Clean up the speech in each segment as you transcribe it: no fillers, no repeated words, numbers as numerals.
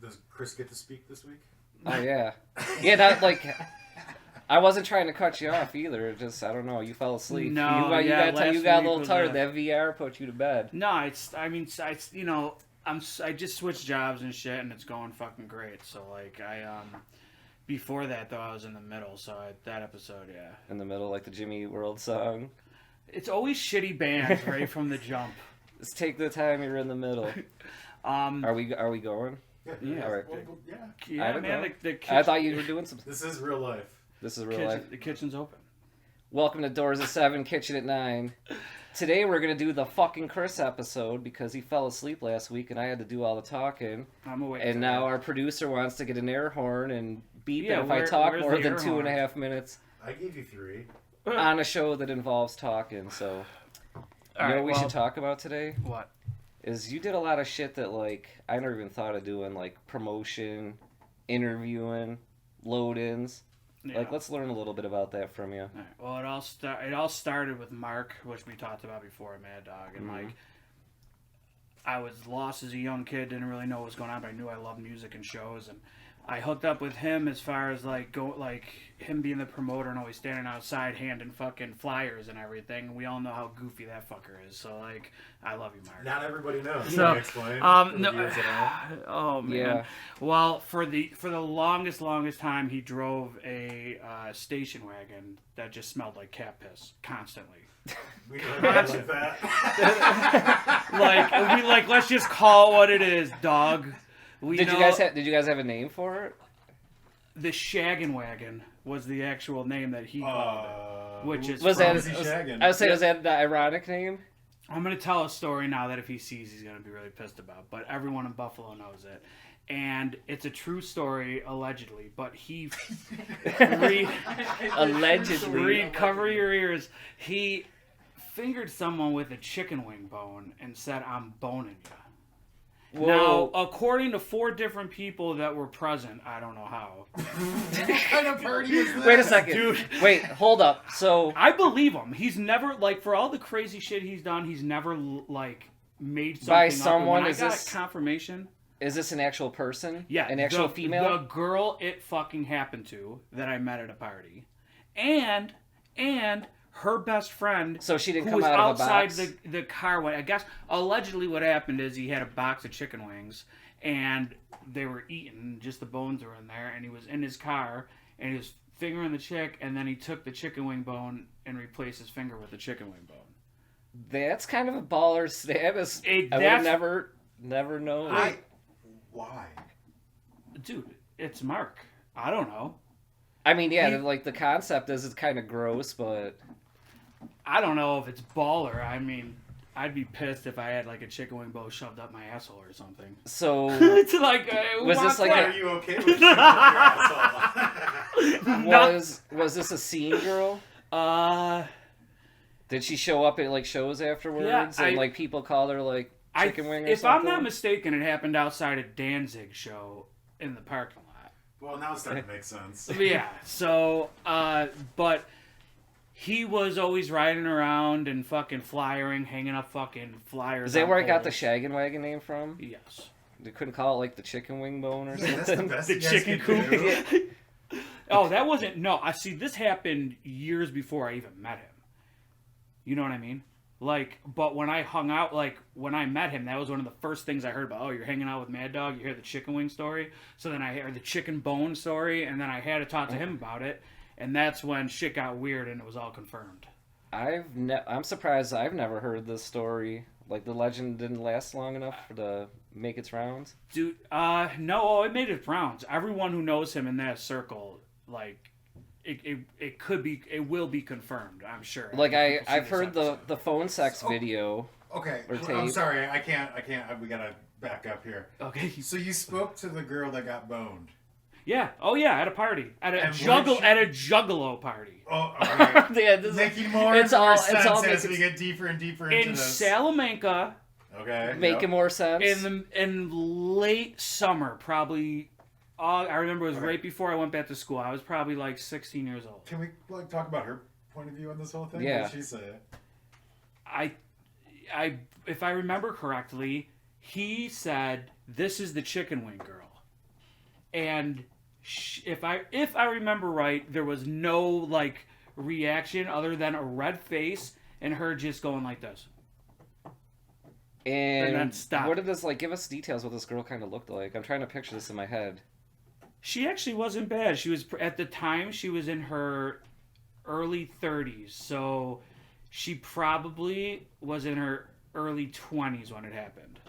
Does Chris get to speak this week? Oh yeah, yeah. That like, I wasn't trying to cut you off either. It just I don't know. You fell asleep. No, you yeah, got a little tired. That VR put you to bed. No, I just switched jobs and shit, and it's going fucking great. So like before that though, I was in the middle. So that episode, yeah, in the middle, like the Jimmy World song. It's always shitty bands right from the jump. Just take the time. You're in the middle. Are we going? Yeah. All right. Yeah, man. I thought you were doing something. This is real life. Life. The kitchen's open. Welcome to Doors at 7, Kitchen at 9. Today we're going to do the fucking Chris episode because he fell asleep last week and I had to do all the talking. I'm awake. And now our producer wants to get an air horn and beep it if I talk more than 2.5 minutes. I gave you 3. On a show that involves talking, so... You know what we should talk about today? What? Is you did a lot of shit that, like, I never even thought of doing, like, promotion, interviewing, load-ins. Yeah. Like, let's learn a little bit about that from you. All right. Well, it all started with Mark, which we talked about before, Mad Dog, and like, I was lost as a young kid, didn't really know what was going on, but I knew I loved music and shows, and I hooked up with him as far as him being the promoter and always standing outside handing fucking flyers and everything. We all know how goofy that fucker is. So like, I love you, Mark. Not everybody knows. So, explain. No, oh man. Yeah. Well, for the longest time, he drove a station wagon that just smelled like cat piss constantly. We don't like that. Let's just call it what it is, dog. Did you guys have a name for it? The Shaggin Wagon was the actual name that he called it, which is was that the ironic name? I'm gonna tell a story now that if he sees, he's gonna be really pissed about. But everyone in Buffalo knows it, and it's a true story allegedly. But he allegedly cover your ears. He fingered someone with a chicken wing bone and said, "I'm boning you." Whoa. Now, according to 4 different people that were present, I don't know how. What kind of party was that? Wait a second. Dude. Wait, hold up. So I believe him. He's never, for all the crazy shit he's done, he's never, made something by up. someone, And when I got confirmation. Is this an actual person? Yeah. An actual female? The girl it fucking happened to that I met at a party. And her best friend, so she didn't who come was out of a outside box? the car. I guess allegedly what happened is he had a box of chicken wings and they were eaten. Just the bones were in there, and he was in his car and he was fingering the chick, and then he took the chicken wing bone and replaced his finger with the chicken wing bone. That's kind of a baller status. I would have never known. Why? Dude, it's Mark. I don't know. I mean, yeah, the concept is it's kind of gross, but I don't know if it's baller. I mean, I'd be pissed if I had a chicken wing bone shoved up my asshole or something. So it's was this are you okay with shoving up your asshole? Was this a scene girl? Did she show up at shows afterwards? Yeah, and people call her chicken wing or if something? I'm not mistaken, it happened outside a Danzig show in the parking lot. Well, now it's starting to make sense. Yeah. So, but he was always riding around and fucking flyering, hanging up fucking flyers. Is that where I got the poles. Shaggin Wagon name from? Yes. They couldn't call it the chicken wing bone or That's something? the best The you guys chicken can do. coop. Oh, that wasn't... No, I see, this happened years before I even met him. You know what I mean? But when I hung out, when I met him, that was one of the first things I heard about. Oh, you're hanging out with Mad Dog? You hear the chicken wing story? So then I heard the chicken bone story, and then I had to talk to him about it, and that's when shit got weird and it was all confirmed. I'm surprised I've never heard this story. The legend didn't last long enough to make its rounds? Dude, no, it made its rounds. Everyone who knows him in that circle, it will be confirmed, I'm sure. I've heard the phone sex video. Okay, or tape. I'm sorry, I can't, we gotta back up here. Okay. So you spoke to the girl that got boned. Yeah. Oh yeah, at a party. At a juggalo party. Oh, okay. Yeah, making more and more sense as we get deeper and deeper into this. In Salamanca. Okay. Making more sense. In late summer, probably. I remember it was right before I went back to school. I was probably 16 years old. Can we talk about her point of view on this whole thing? Yeah. What did she say? If I remember correctly, he said, "This is the chicken wing girl." and if I remember right, there was no like reaction other than a red face and her just going like this. And then stop. What did this, like, give us details what this girl kind of looked like. I'm trying to picture this in my head. She actually wasn't bad. She was, at the time, she was in her early 30s. So she probably was in her early 20s when it happened.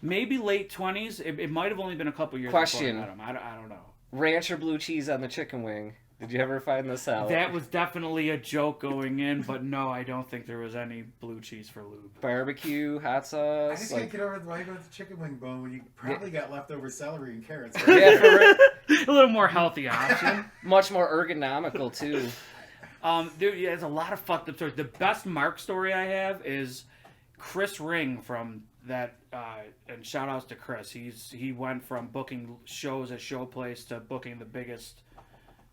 Maybe late 20s. It might have only been a couple years Question. before I met him. I don't know. Ranch or blue cheese on the chicken wing? Did you ever find this out? That was definitely a joke going in, but no, I don't think there was any blue cheese for lube. Barbecue, hot I sauce. just can't get over why you go with the chicken wing bone when you probably got leftover celery and carrots. Yeah, for real. A little more healthy option. Much more ergonomical too. There's a lot of fucked up stories. The best Mark story I have is Chris Ring from that, and shout outs to Chris. He went from booking shows at Showplace to booking the biggest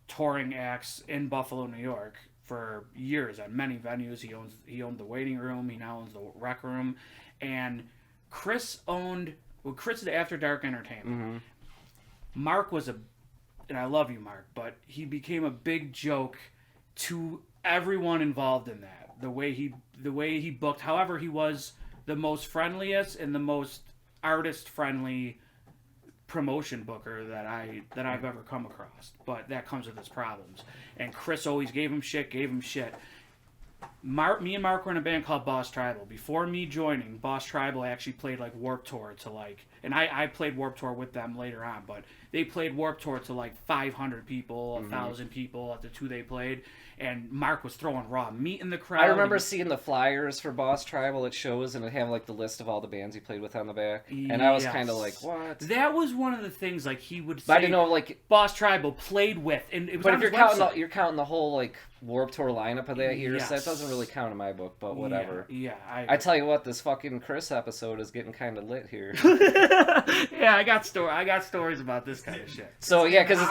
touring acts in Buffalo, New York for years at many venues. He owned the Waiting Room. He now owns the Rec Room, and Chris is After Dark Entertainment. Mm-hmm. Mark was and I love you, Mark, but he became a big joke to everyone involved in that. The way he booked. However, he was the most friendliest and the most artist friendly promotion booker that I've ever come across. But that comes with its problems. And Chris always gave him shit. Me and Mark were in a band called Boss Tribal. Before me joining, Boss Tribal actually played like Warped Tour to like, and I played Warped Tour with them later on, but they played Warped Tour to like 500 people, 1,000 people at the two they played, and Mark was throwing raw meat in the crowd. I remember seeing the flyers for Boss Tribal at shows, and it had like the list of all the bands he played with on the back, and I was kind of like, what? That was one of the things like he would say. But I didn't know like Boss Tribal played with, and it was. But on if his you're counting the whole like Warped Tour lineup of that year, so that doesn't really count in my book. But whatever. Yeah. I tell you what, this fucking Chris episode is getting kind of lit here. Yeah, I got stories about this kind of shit. So yeah, because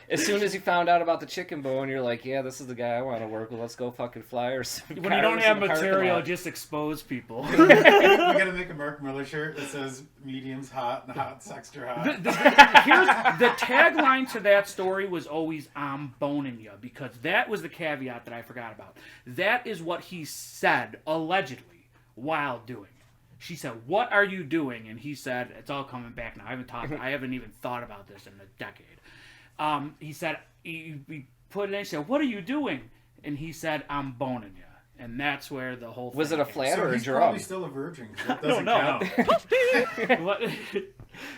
as soon as you found out about the chicken bone, you're like, yeah, this is the guy I want to work with. Let's go fucking flyers. When you don't have material, just expose people. We gotta make a Mark Miller shirt that says medium's hot and hot's extra hot. The tagline to that story was always "I'm boning you," because that was the caveat that I forgot about. That is what he said allegedly while doing it. She said, "What are you doing?" And he said, "It's all coming back now. I haven't even thought about this in a decade." He said, he put it in. He said, "What are you doing?" And he said, "I'm boning you." And that's where the whole thing was it a came. flat or a he's drum? probably still a virgin. That doesn't count.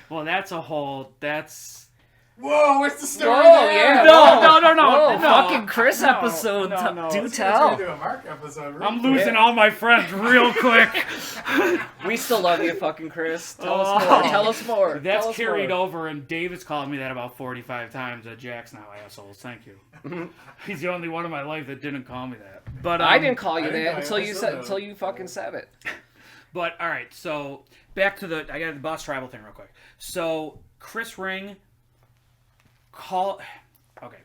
Well, that's a whole. That's. Whoa, what's the story? Whoa, there? yeah. No. Fucking Chris episode. Do Let's tell. do a Mark episode. I'm losing all my friends real quick. We still love you, fucking Chris. Tell us more. Tell us more. That's Tell us carried more. over, and David's called me that about 45 times. Jack's now assholes. Thank you. He's the only one in my life that didn't call me that. But I didn't call you I didn't that call you until you fucking said it. But all right, so back to I got the Boss Tribal thing real quick. So Chris Ring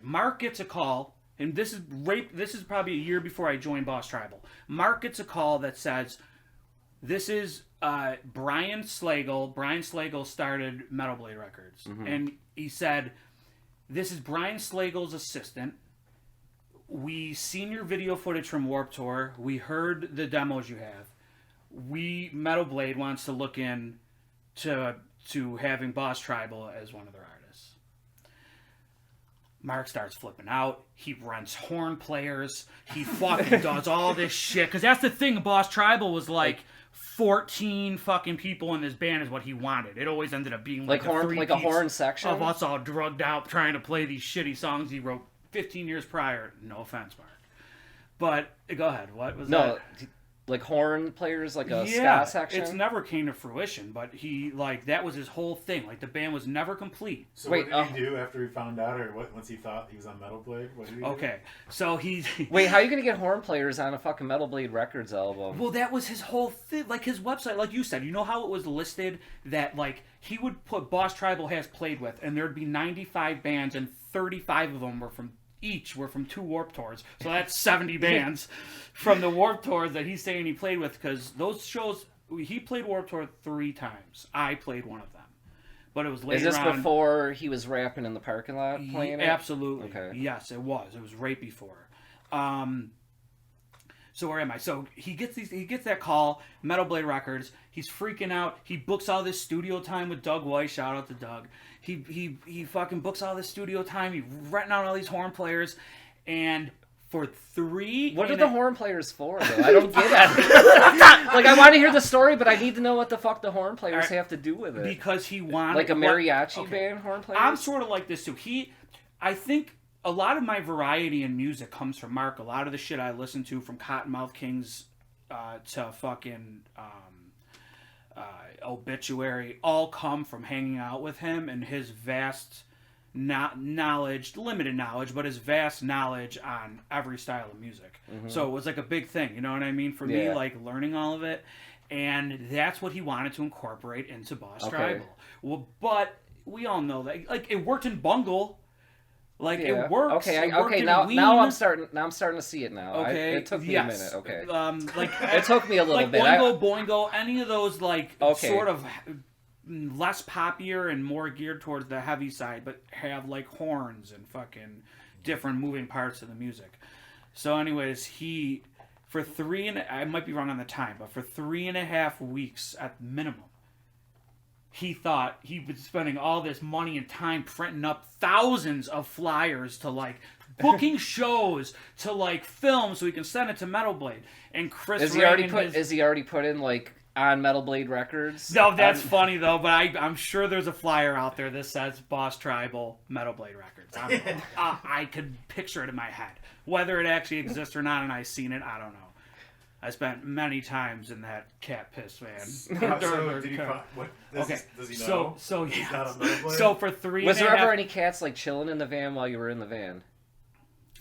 Mark gets a call, and this is probably a year before I joined Boss Tribal. Mark gets a call that says, this is Brian Slagle. Brian Slagle started Metal Blade Records. And he said, this is Brian Slagle's assistant. We seen your video footage from Warped Tour. We heard the demos you have. Metal Blade wants to look in to having Boss Tribal as one of their artists. Mark starts flipping out. He rents horn players. He fucking does all this shit. Because that's the thing. Boss Tribal was like 14 fucking people in this band is what he wanted. It always ended up being like a horn section of us all drugged out trying to play these shitty songs he wrote 15 years prior. No offense, Mark. But go ahead. What was that? No, like horn players, like a ska section? It's never came to fruition, but that was his whole thing. Like, the band was never complete. So what did he do after he found out, or once he thought he was on Metal Blade? What did he do? Okay, so he... Wait, how are you going to get horn players on a fucking Metal Blade Records album? Well, that was his whole thing. Like, his website, like you said, you know how it was listed that, like, he would put Boss Tribal has played with, and there'd be 95 bands, and 35 of them were from 2 Warped Tours. So that's 70 bands from the Warped Tours that he's saying he played with, because those shows, he played Warped Tour 3 times. I played one of them. But it was later Is this on. before he was rapping in the parking lot playing it? Absolutely. Okay. Yes, it was. It was right before. So where am I? So he gets that call, Metal Blade Records. He's freaking out. He books all this studio time with Doug Weiss. Shout out to Doug. He fucking books all this studio time. He's renting out all these horn players, and for 3. What are the horn players for, though? I don't get it. Like, I want to hear the story, but I need to know what the fuck the horn players have to do with it. Because he wanted... Like a mariachi band horn players? I'm sort of like this, too. I think a lot of my variety in music comes from Mark. A lot of the shit I listen to, from Cottonmouth Kings to fucking Obituary, all come from hanging out with him and his vast... knowledge, limited knowledge, but his vast knowledge on every style of music. Mm-hmm. So it was like a big thing, you know what I mean? For me, like learning all of it, and that's what he wanted to incorporate into Boss Tribal. Well, but we all know that, like, it worked in Bungle. Like it works. Okay, it now I'm starting to see it now. Okay, it took me a minute. Okay, like it took me a little bit. Boingo, Boingo, any of those sort of less popular and more geared towards the heavy side, but have like horns and fucking different moving parts of the music. So anyways, I might be wrong on the time, but for 3.5 weeks at minimum, he thought he was spending all this money and time printing up thousands of flyers to like booking shows to like film so he can send it to Metal Blade. And Chris is he already put in like on Metal Blade Records? No, that's funny though, but I'm sure there's a flyer out there that says Boss Tribal Metal Blade Records. I could picture it in my head. Whether it actually exists or not, and I've seen it, I don't know. I spent many times in that cat piss van. Does he know? So He's yeah. not on Metal Blade? So for 3.5... Was there ever any cats like chilling in the van while you were in the van?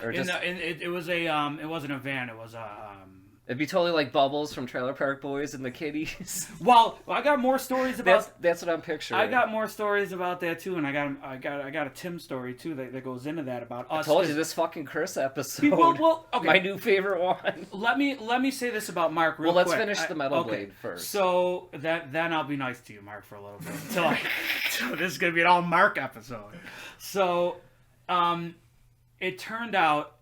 Or just... it was a it wasn't a van. It was a. It'd be totally like Bubbles from Trailer Park Boys and the Kitties. Well, I got more stories about. That's what I'm picturing. I got more stories about that too, and I got a Tim story too that goes into that about us. I told you this fucking Chris episode. Well, okay. My new favorite one. Let me say this about Mark real quick. Well, let's finish the Metal Blade first. So then I'll be nice to you, Mark, for a little bit. So this is gonna be an all Mark episode. So, it turned out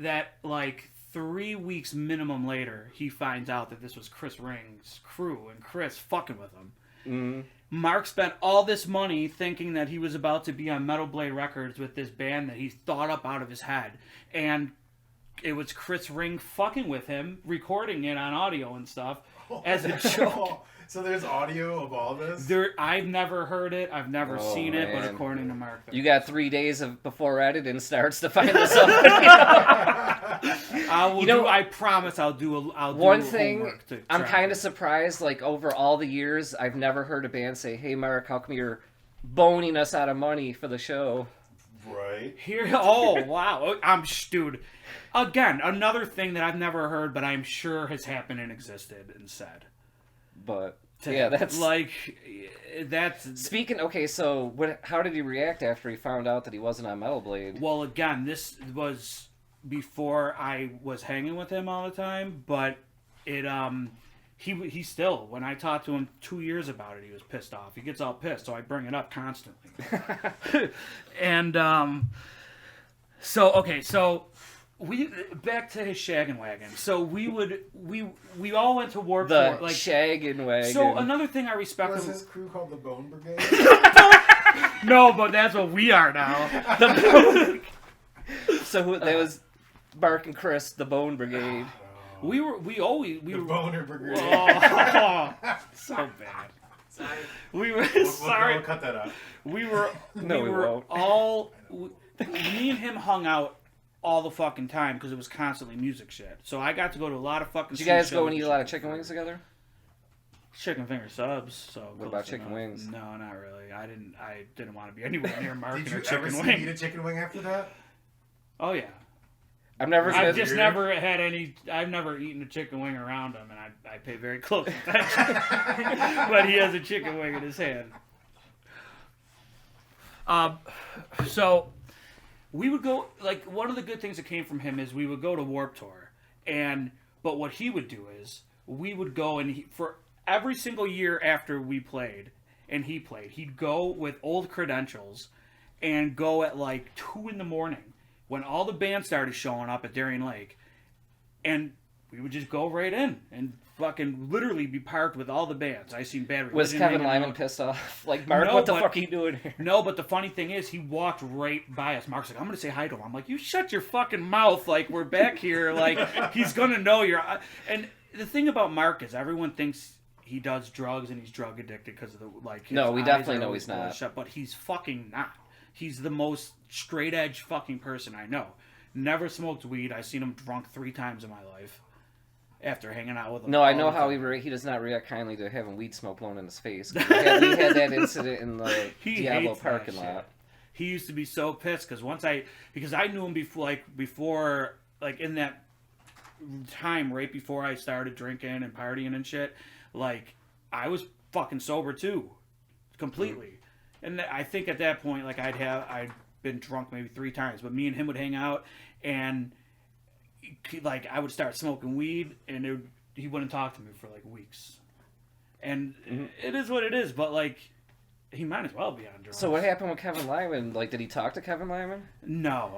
that like 3 weeks minimum later, he finds out that this was Chris Ring's crew and Chris fucking with him. Mm-hmm. Mark spent all this money thinking that he was about to be on Metal Blade Records with this band that he thought up out of his head. And it was Chris Ring fucking with him, recording it on audio and stuff as a joke. So there's audio of all this? I've never heard it. I've never seen it, but according to Mark... You got 3 days before editing starts to find this out. I promise I'll do one thing. I'm kind of surprised. Like over all the years, I've never heard a band say, "Hey, Mark, how come you're boning us out of money for the show?" Right here. Oh wow, dude. Again, another thing that I've never heard, but I'm sure has happened and existed and said. But yeah, that's speaking. Okay, so how did he react after he found out that he wasn't on Metal Blade? Well, again, this was before I was hanging with him all the time, but he still, when I talked to him 2 years about it, he was pissed off. He gets all pissed, so I bring it up constantly. And so we back to his Shaggin Wagon. So we all went to Warped Tour, like Shaggin Wagon. So another thing I respect. Was his crew called the Bone Brigade? No, but that's what we are now. So that was Mark and Chris, the Bone Brigade. We were Boner Brigade. Oh, so bad. Sorry. Sorry. We'll cut that out. We were all me and him hung out all the fucking time because it was constantly music shit. So I got to go to a lot of fucking. Did you guys go and eat a lot of chicken wings together? Chicken finger subs. So what about chicken wings? No, not really. I didn't want to be anywhere near Mark and a Did chicken you wing. ever eat a chicken wing after that? Oh yeah. I've never had any. I've never eaten a chicken wing around him, and I pay very close attention. But he has a chicken wing in his hand. So we would go. Like one of the good things that came from him is we would go to Warped Tour, but what he would do is we would go and for every single year after we played, and he played. He'd go with old credentials and go at like 2 in the morning when all the bands started showing up at Darien Lake, and we would just go right in and fucking literally be parked with all the bands. I seen Bad Religion. Was Kevin hanging Lyman out. pissed off? Like, Mark, No, what the but- fuck are you doing here? No, but the funny thing is, he walked right by us. Mark's like, I'm going to say hi to him. I'm like, you shut your fucking mouth. Like, we're back here. Like, he's going to know you're... And the thing about Mark is everyone thinks he does drugs and he's drug addicted because of the, like... No, we his definitely eyes are know always he's not. bloodshot, but he's fucking not. He's the most straight-edge fucking person I know. Never smoked weed. I've seen him drunk 3 times in my life. After hanging out with him. No, I know all how the time. he does not react kindly to having weed smoke blown in his face. We had that incident in the He Diablo hates that parking shit. lot. He used to be so pissed because I knew him before in that time right before I started drinking and partying and shit. Like, I was fucking sober too, completely. And I think at that point, like, I'd been drunk maybe 3 times, but me and him would hang out, and like I would start smoking weed, and he wouldn't talk to me for like weeks. And it is what it is, but like, he might as well be on drugs. So what happened with Kevin Lyman? Like, did he talk to Kevin Lyman? No.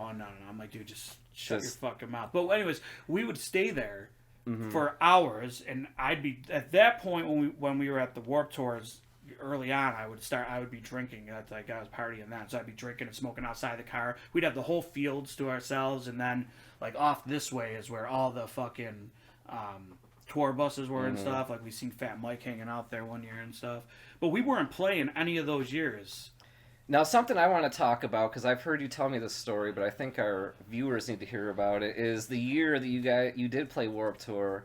I'm like, dude, just shut your fucking mouth. But anyways, we would stay there for hours, and I'd be at that point when we were at the Warped Tours early on. I would be drinking. That's like I was partying then, so I'd be drinking and smoking outside the car. We'd have the whole fields to ourselves, and then like off this way is where all the fucking tour buses were and stuff. Like we seen Fat Mike hanging out there one year and stuff. But we weren't playing any of those years. Now, something I want to talk about, because I've heard you tell me this story, but I think our viewers need to hear about it, is the year that you did play Warped Tour,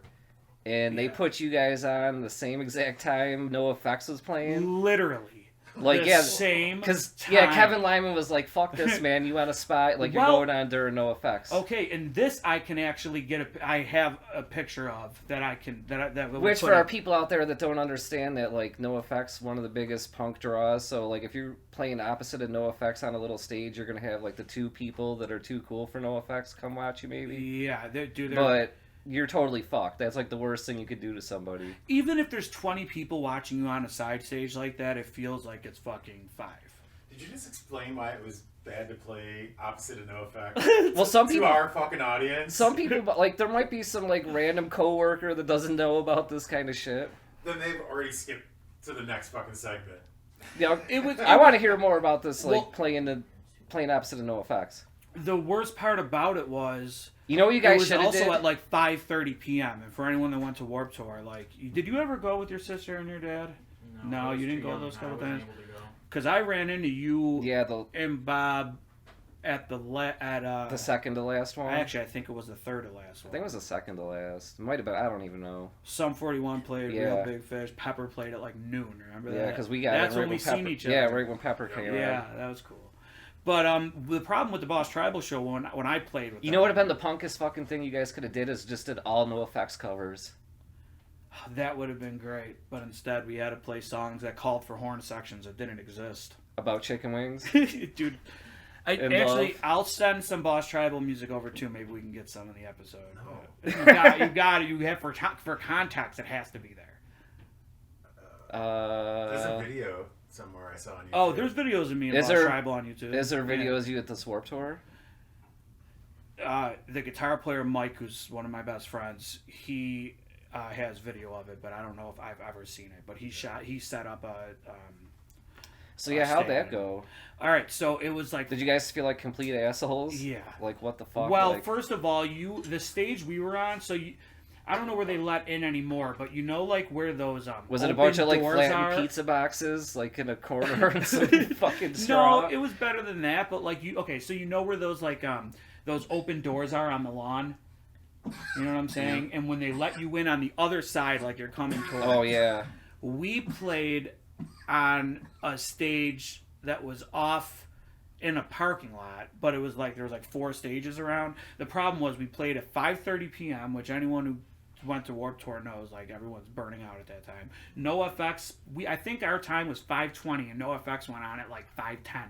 and they put you guys on the same exact time NoFX was playing. Literally. Like, the same time. Kevin Lyman was like, fuck this, man, you want a spot? Like, you're Well, going on during NoFX. Okay, and this I can actually I have a picture of that I can that we'll Which, put for our up. people out there that don't understand that, like, NoFX, one of the biggest punk draws, so, like, if you're playing opposite of NoFX on a little stage, you're going to have, like, the 2 people that are too cool for NoFX come watch you, maybe. Yeah, they're But you're totally fucked. That's, like, the worst thing you could do to somebody. even if there's 20 people watching you on a side stage like that, it feels like it's fucking 5. Did you just explain why it was bad to play opposite of NoFX Well, some to people... our fucking audience? Some people, like, there might be some, like, random coworker that doesn't know about this kind of shit. Then they've already skipped to the next fucking segment. Yeah, It was. I want to hear more about this, like, Well- playing opposite of NoFX. The worst part about it was. You know what you It guys was should have also did? at like 5:30 p.m. And for anyone that went to Warped Tour, like, did you ever go with your sister and your dad? No, you didn't go those couple times. Because I ran into you Yeah, the and Bob at the second to last one. Actually, I think it was the third to last I one. think it was the second to last. It might have been. I don't even know. Sum 41 played Yeah. Real Big Fish. Pepper played at like noon. Remember that? Yeah, because we got That's it right when we Pepper, seen each other. Yeah, right when Pepper came Yeah, out. that was cool. But the problem with the Boss Tribal show when I played with You them, know what would have been the punkest fucking thing you guys could have did is just did all NoFX covers. that would have been great. But instead, we had to play songs that called for horn sections that didn't exist. About chicken wings. Dude, And actually, love. I'll send some Boss Tribal music over too. Maybe we can get some in the episode. You have for context, it has to be there. There's a video somewhere I saw on YouTube. Oh, there's videos of me and Is Boss there- Tribal on YouTube. Is there videos of you at the Warped Tour? The guitar player Mike, who's one of my best friends, he has video of it, but I don't know if I've ever seen it. But he set up a. So yeah, how'd that stand. go? All right, so it was like. Did you guys feel like complete assholes? Yeah. Like what the fuck? Well, like, first of all, the stage we were on, so I don't know where they let in anymore, but you know, like where those was it a open bunch of like doors flattened are? pizza boxes, like in a corner and some fucking straw? No, it was better than that. But like so you know where those like those open doors are on the lawn. You know what I'm saying? And when they let you in on the other side, like you're coming towards. Oh yeah. We played on a stage that was off in a parking lot, but it was like there was like 4 stages around. The problem was we played at 5:30 p.m., which anyone who went to Warped Tour knows, like everyone's burning out at that time. NoFX, I think our time was 5:20, and NoFX went on at like 5:10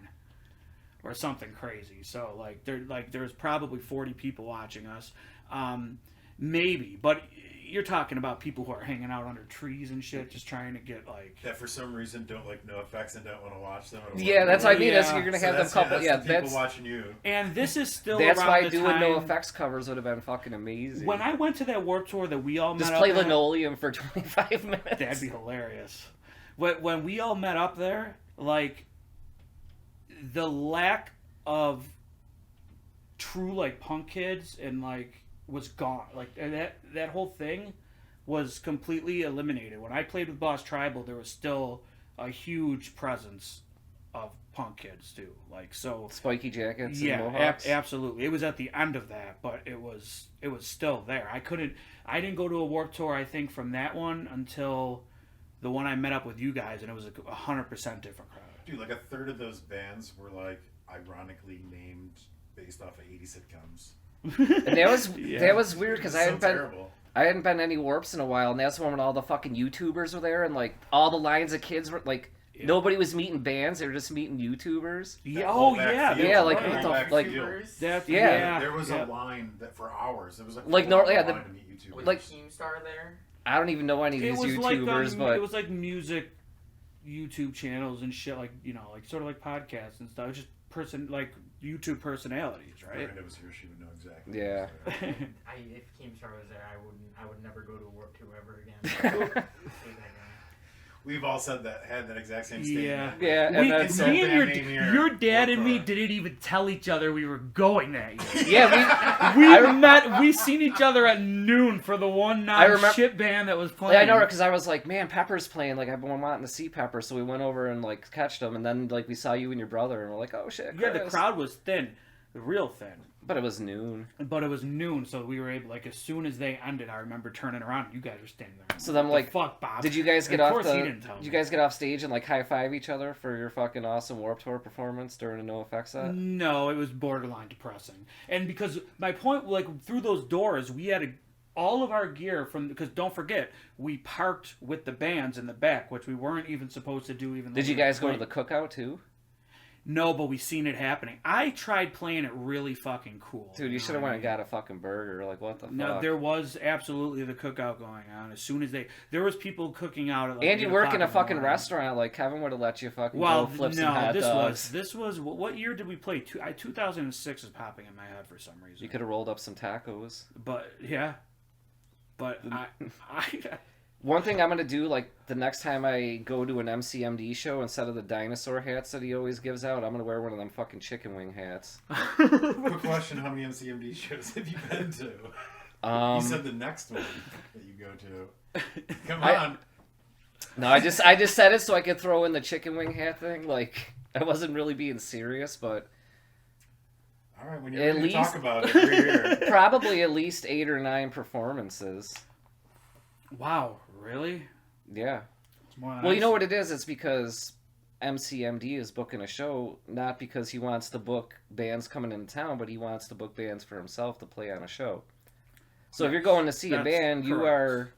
or something crazy. So there's probably 40 people watching us, maybe. But you're talking about people who are hanging out under trees and shit, just trying to get like. That for some reason don't like NoFX and don't want to watch them. Yeah, that's what I mean. Yeah. That's, you're gonna have them couple. That's the people that's watching you. And this is still. that's around why the doing time, NoFX covers would have been fucking amazing. When I went to that Warped Tour that we all met just up play at, Linoleum for 25 minutes. That'd be hilarious. When we all met up there, like the lack of true like punk kids and like was gone. Like that whole thing was completely eliminated. When I played with Boss Tribal, there was still a huge presence of punk kids too. Like so, spiky jackets. yeah, and mohawks. absolutely. It was at the end of that, but it was still there. I didn't go to a Warped Tour. I think from that one until the one I met up with you guys, and it was a 100% different crowd. Dude, like a third of those bands were like ironically named based off of 80 sitcoms. And that was weird because I Terrible. hadn't been to any Warps in a while, and that's when all the fucking YouTubers were there, and like all the lines of kids were like. Yeah. Nobody was meeting bands; they were just meeting YouTubers. Yeah. That Oh Back yeah. Field, Yeah, like, right. what the Back like- Field. That, Yeah. There was yeah. a line that for hours. It was like Like, a no, yeah, line the- to meet YouTubers. Was like- Keemstar there? I don't even know any of It these was YouTubers, like but it was like music YouTube channels and shit, like like sort of like podcasts and stuff. It's just like YouTube personalities, If right? Miranda was here, she would know exactly. Yeah. what it was. If Keemstar was there, I would never go to a Warped Tour ever again. We've all had that exact same Yeah. statement. Yeah, and Me then and so- band name here, your dad and me Warped Tour. didn't even tell each other we were going that year. yeah, We seen each other at noon for the one shit band that was playing. I know because I was like, man, Pepper's playing. Like I've been wanting to see Pepper, so we went over and like catched him, and then like we saw you and your brother, and we're like, oh shit. Yeah, the Chris. crowd was thin, real thin. But it was noon. But it was noon, so we were able, like, as soon as they ended, I remember turning around. You guys were standing there. So then, What the like, fuck, Bob? Did you guys get And of off course the? he didn't tell Did me. you guys get off stage and like high five each other for your fucking awesome Warped Tour performance during a NoFX set? No, it was borderline depressing. And because my point, like, through those doors, we had all of our gear from, because don't forget, we parked with the bands in the back, which we weren't even supposed to do. Even though Did you we were guys go to playing. the cookout too? No, but we seen it happening. I tried playing it really fucking cool. Dude, you should have know what went I and mean? got a fucking burger. Like what the fuck? No, there was absolutely the cookout going on. As soon as there was people cooking out at like And you 8 work o'clock in a the fucking morning. restaurant. Like Kevin would have let you fucking Well, go flip some no, hot dogs. this was what year did we play? 2006 is popping in my head for some reason. You could have rolled up some tacos. But yeah, but I One thing I'm gonna do, like the next time I go to an MCMD show, instead of the dinosaur hats that he always gives out, I'm gonna wear one of them fucking chicken wing hats. Quick question: how many MCMD shows have you been to? You said the next one that you go to. Come on. No, I just said it so I could throw in the chicken wing hat thing. Like I wasn't really being serious, but All right, when you're At ready to talk least- about it, we're here. probably at least 8 or 9 performances. wow, really? Yeah. It's more than Well, I you know said. what it is? It's because MCMD is booking a show, not because he wants to book bands coming into town, but he wants to book bands for himself to play on a show. So if you're going to see a That's band, you correct. are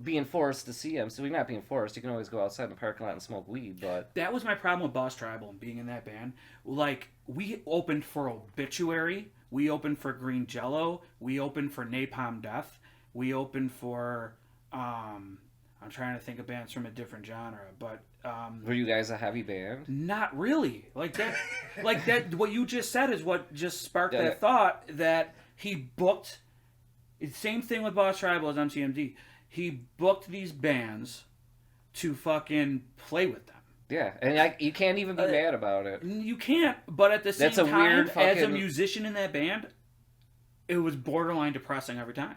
being forced to see them. So you're not being forced. You can always go outside in the parking lot and smoke weed, but... That was my problem with Boss Tribal and being in that band. Like, we opened for Obituary, we opened for Green Jello, we opened for Napalm Death, we opened for I'm trying to think of bands from a different genre, but Were you guys a heavy band? not really. Like that what you just said is what just sparked Yeah. that thought that he booked. It's same thing with Boss Tribal as MCMD. He booked these bands to fucking play with them. Yeah, and you can't even be mad about it. You can't, but at the same That's a time, weird as a fucking- musician in that band, it was borderline depressing every time.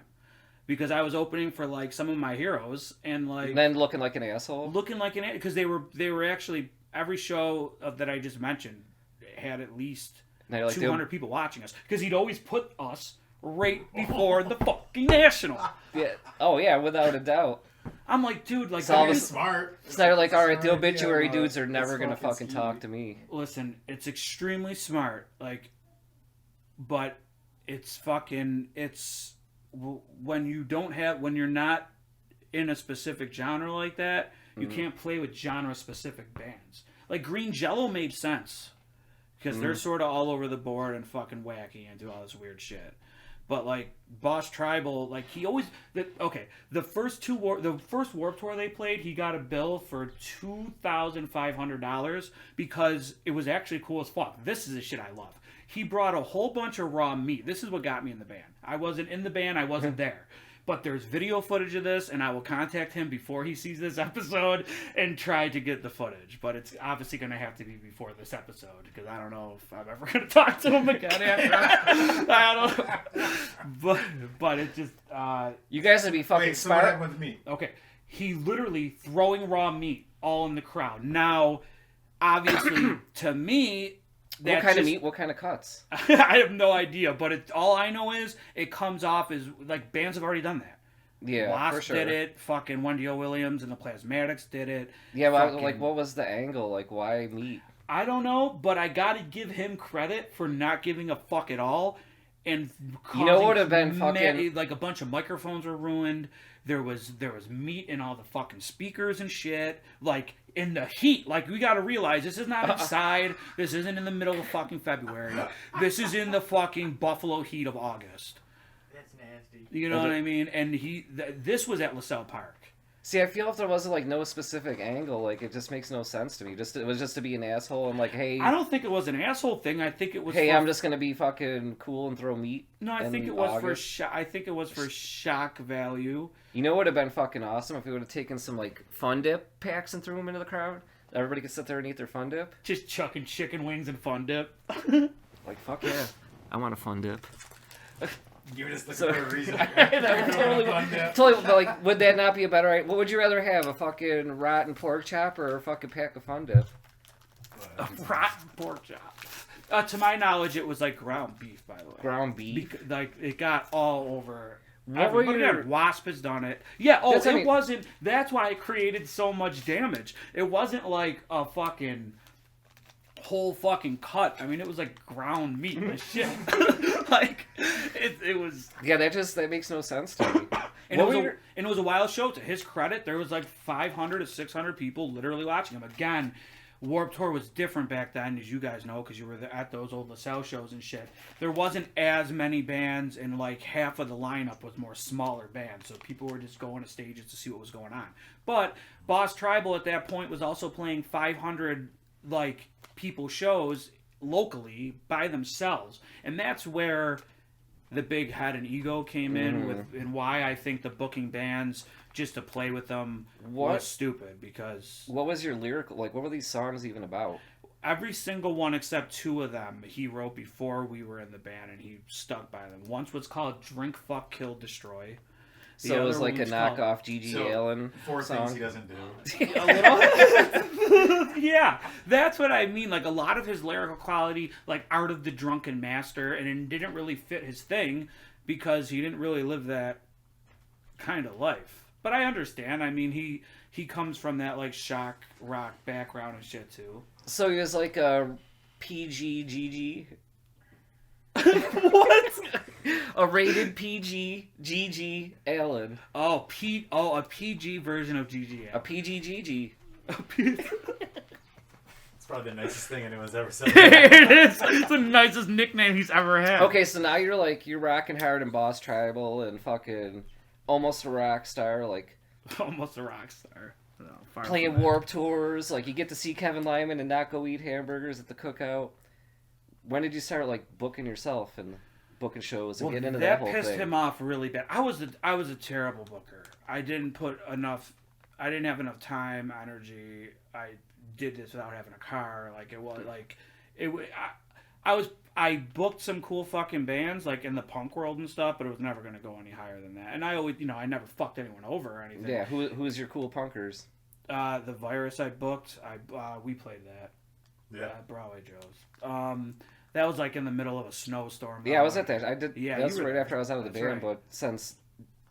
Because I was opening for like some of my heroes and like And then looking like an asshole. looking like an, because they were actually, every show that I just mentioned had at least And they're like, 200 people watching us, because he'd always put us right before the fucking National. yeah. Oh, yeah, without a doubt. I'm like, dude, like, So all It's this- smart. So they're like, all right, the Smart, obituary yeah, dudes are it's never gonna fucking fucking skeevy. talk to me. listen, it's extremely smart, like, but it's fucking, it's, when you're not in a specific genre like that, you can't play with genre specific bands. Like Green Jello made sense because they're sort of all over the board and fucking wacky and do all this weird shit. But like Boss Tribal, like he always the first Warped Tour they played, he got a bill for $2,500 because it was actually cool as fuck. This is the shit I love. He brought a whole bunch of raw meat. This is what got me in the band. I wasn't in the band, I wasn't there. But there's video footage of this, and I will contact him before he sees this episode and try to get the footage. But it's obviously going to have to be before this episode, because I don't know if I'm ever going to talk to him again after. I don't know. But it just... you guys would be fucking so what happened with meat? Okay. He literally throwing raw meat all in the crowd. Now, obviously, to me... What kind of meat? What kind of cuts? I have no idea, but all I know is it comes off as like bands have already done that. Yeah, W.A.S.P for sure. did it. Fucking Wendy O. Williams and the Plasmatics did it. Yeah, but like, what was the angle? Like, why meat? I don't know, but I gotta give him credit for not giving a fuck at all. And you know what would have been fucking like a bunch of microphones were ruined. There was meat in all the fucking speakers and shit. Like in the heat. Like we gotta realize this is not inside. This isn't in the middle of fucking February. This is in the fucking Buffalo heat of August. That's nasty. You know what I mean? And this was at LaSalle Park. See, I feel if there wasn't like no specific angle, like it just makes no sense to me. It was just to be an asshole and like, hey. I don't think it was an asshole thing. I think it was. Hey, I'm just gonna be fucking cool and throw meat. No, I think it was for shock value. You know what would have been fucking awesome if we would have taken some like Fun Dip packs and threw them into the crowd. Everybody could sit there and eat their Fun Dip. Just chucking chicken wings and Fun Dip. Like fuck yeah, I want a Fun Dip. You're just looking for a reason. Totally, but like, would that not be a better idea? What would you rather have, a fucking rotten pork chop or a fucking pack of Fun Dip? A rotten pork chop. To my knowledge, it was like ground beef, by the way. Ground beef? Like, it got all over. What were your... W.A.S.P has done it. Yeah, it wasn't... That's why it created so much damage. It wasn't like a fucking... whole fucking cut. I mean, it was like ground meat and shit. Like it was. Yeah, that makes no sense to me. And it was a wild show. To his credit, there was like 500 to 600 people literally watching him. Again, Warped Tour was different back then, as you guys know, because you were at those old LaSalle shows and shit. There wasn't as many bands, and like half of the lineup was more smaller bands, so people were just going to stages to see what was going on. But Boss Tribal at that point was also playing 500 like people shows locally by themselves, and that's where the big head and ego came in with, and why I think the booking bands just to play with them was stupid. Because what was your lyrical, like, what were these songs even about? Every single one except two of them he wrote before we were in the band, and he stuck by them. Once was called Drink, Fuck, Kill, Destroy. So it was like a knockoff G.G. Allen four song. Things he doesn't do. A little. Yeah, that's what I mean. Like a lot of his lyrical quality, like Art of the Drunken Master, and it didn't really fit his thing because he didn't really live that kind of life. But I understand. I mean, he comes from that like shock rock background and shit too. So he was like a PG. What? A rated PG GG Allen. Oh, a PG version of GG Allen. A PGGG. It's probably the nicest thing anyone's ever said. It is. It's the nicest nickname he's ever had. Okay, so now you're rocking hard in Boss Tribal and fucking almost a rock star, like almost a rock star. No, playing Warped Tours. Like you get to see Kevin Lyman and not go eat hamburgers at the cookout. When did you start like booking yourself and booking shows and getting into that whole thing? That pissed him off really bad. I was a terrible booker. I didn't have enough time, energy. I did this without having a car. Like it was like I booked some cool fucking bands like in the punk world and stuff, but it was never going to go any higher than that. And I always, I never fucked anyone over or anything. Yeah, who's your cool punkers? The Virus I booked. We played that. Yeah. Broadway Joe's. That was like in the middle of a snowstorm. Yeah, I was at that. I did. Yeah, that was right after I was out of the band. Right. But since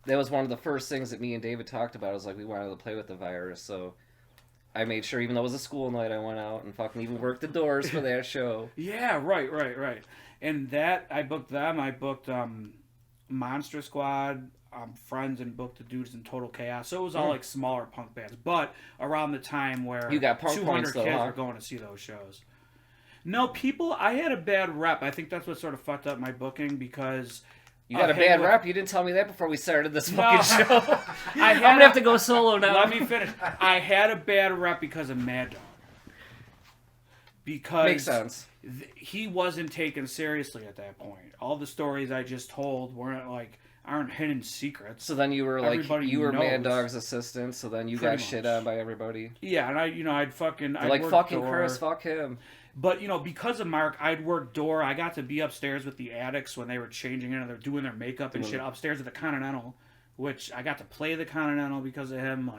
that was one of the first things that me and David talked about, was like we wanted to play with the Virus, so I made sure, even though it was a school night, I went out and fucking even worked the doors for that show. Yeah, right. And that I booked them. I booked Monster Squad, Friends, and booked the dudes in Total Chaos. So it was all like smaller punk bands, but around the time where you got punk 200 points, though, kids huh? were going to see those shows. No, I had a bad rep. I think that's what sort of fucked up my booking, because You got a bad rep. You didn't tell me that before we started this fucking show. I'm gonna have to go solo now. Let me finish. I had a bad rep because of Mad Dog. Because makes sense. He wasn't taken seriously at that point. All the stories I just told aren't hidden secrets. So then you were Everybody were knows. Mad Dog's assistant. So then you got shit on by everybody. Yeah, and I'd fucking fucking door. Chris, fuck him. But because of Mark, I'd work door. I got to be upstairs with the addicts when they were changing in and they're doing their makeup and shit upstairs at the Continental, which I got to play the Continental because of him.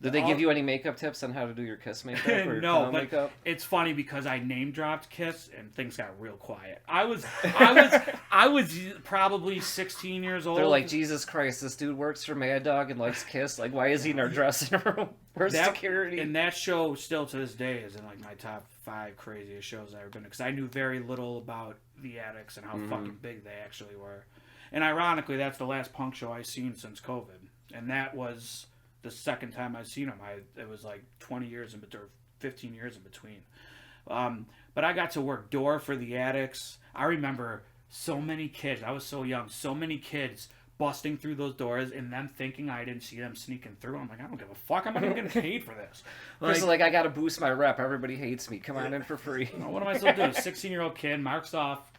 Did they give you any makeup tips on how to do your Kiss makeup or no? But makeup? It's funny because I name dropped Kiss and things got real quiet. I was probably 16 years old. They're like, Jesus Christ, this dude works for Mad Dog and likes Kiss. Like, why is he in our dressing room? Where's security? And that show still to this day is in my top 5 craziest shows I've ever been to because I knew very little about the Addicts and how fucking big they actually were. And ironically, that's the last punk show I've seen since COVID, and that was the second time I've seen them. It was 20 years or 15 years in between. But I got to work door for the Addicts. I remember so many kids. I was so young. So many kids busting through those doors and them thinking I didn't see them sneaking through. I'm like, I don't give a fuck. I'm not even getting paid for this. I got to boost my rep. Everybody hates me. Come on in for free. What am I supposed to do? A 16-year-old kid, Mark's off,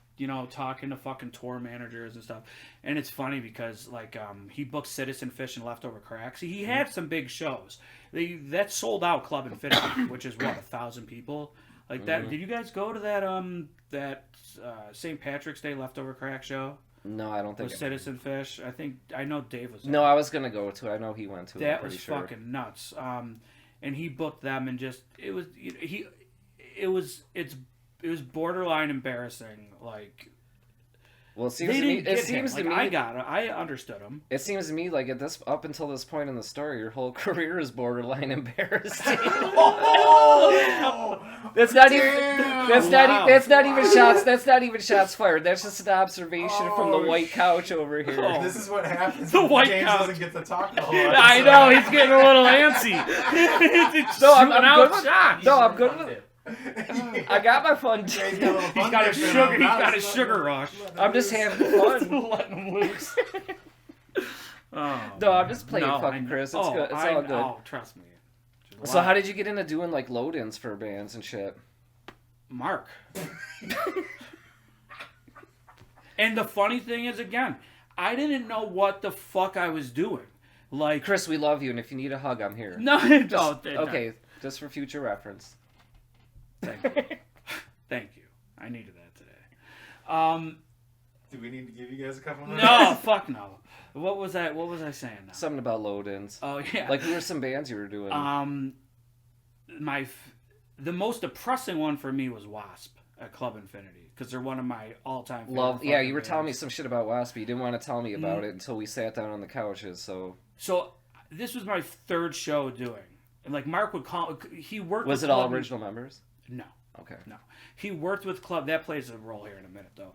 talking to fucking tour managers and stuff. And it's funny because, he booked Citizen Fish and Leftover Cracks. He had some big shows. That sold out Club Infinity, which is, 1,000 people? That. Did you guys go to that St. Patrick's Day Leftover Crack show? No, I don't think with Citizen Fish. I know Dave was there. No, I was going to go to it. I know he went to it. That was fucking nuts. And he booked them and just, it was borderline embarrassing. Well, it seems to me. I understood him. It seems to me up until this point in the story, your whole career is borderline embarrassing. That's not even shots. That's not even shots fired. That's just an observation from the white couch over here. This is what happens. The when white James couch doesn't get to talk the whole episode. I know he's getting a little antsy. I'm good with it. I got my fun. He's got a sugar rush. I'm just having fun. Letting him loose. No, I'm just playing fucking Chris. It's good. It's all good. Oh, trust me. So how did you get into doing load-ins for bands and shit? Mark. And the funny thing is, again, I didn't know what the fuck I was doing. Chris, we love you, and if you need a hug, I'm here. No, okay, just for future reference. Thank you. I needed that today. Do we need to give you guys a couple minutes? No, fuck no. What was I saying now? Something about load-ins. Oh yeah. Who were some bands you were doing? The most depressing one for me was W.A.S.P at Club Infinity because they're one of my all-time favorite. Love. Yeah, you were telling me some shit about W.A.S.P. You didn't want to tell me about it until we sat down on the couches. So this was my 3rd show doing, and Mark would call. He worked. Was with it all original members? No. Okay. No. He worked with Club. That plays a role here in a minute, though.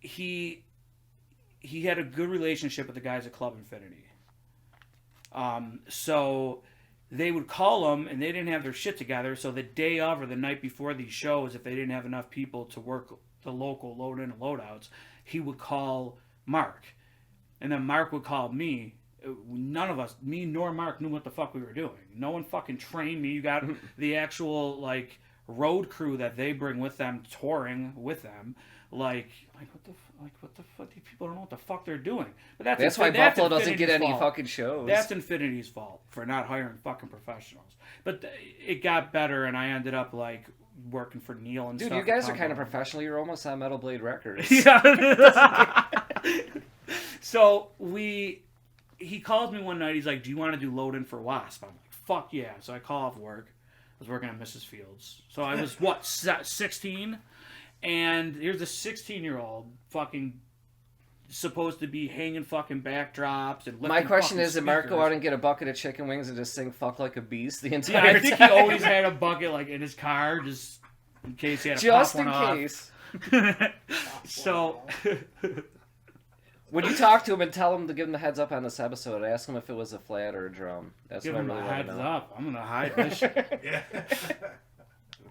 He had a good relationship with the guys at Club Infinity. So they would call him, and they didn't have their shit together. So the day of or the night before these shows, if they didn't have enough people to work the local load-in and load-outs, he would call Mark. And then Mark would call me. None of us, me nor Mark, knew what the fuck we were doing. No one fucking trained me. You got the actual, road crew that they bring with them, touring with them. What the fuck? These people don't know what the fuck they're doing. But that's why Buffalo doesn't Infinity's get any fault. fucking shows. That's Infinity's fault for not hiring fucking professionals. But it got better, and I ended up working for Neil and stuff. Dude, you guys are kind of professional. You're almost on Metal Blade Records. Yeah. So he calls me one night. He's like, "Do you want to do load-in for W.A.S.P?" I'm like, "Fuck yeah!" So I call off work. I was working at Mrs. Fields. So I was 16. And here's a 16-year-old fucking supposed to be hanging fucking backdrops and my question is, did Mark go out and get a bucket of chicken wings and just sing "Fuck Like a Beast" the entire time? I think he always had a bucket in his car just in case he had to just pop one in case. So when you talk to him and tell him to give him the heads up on this episode, ask him if it was a flat or a drum. That's give what him I really the want heads to know. up. I'm gonna hide this shit. Yeah.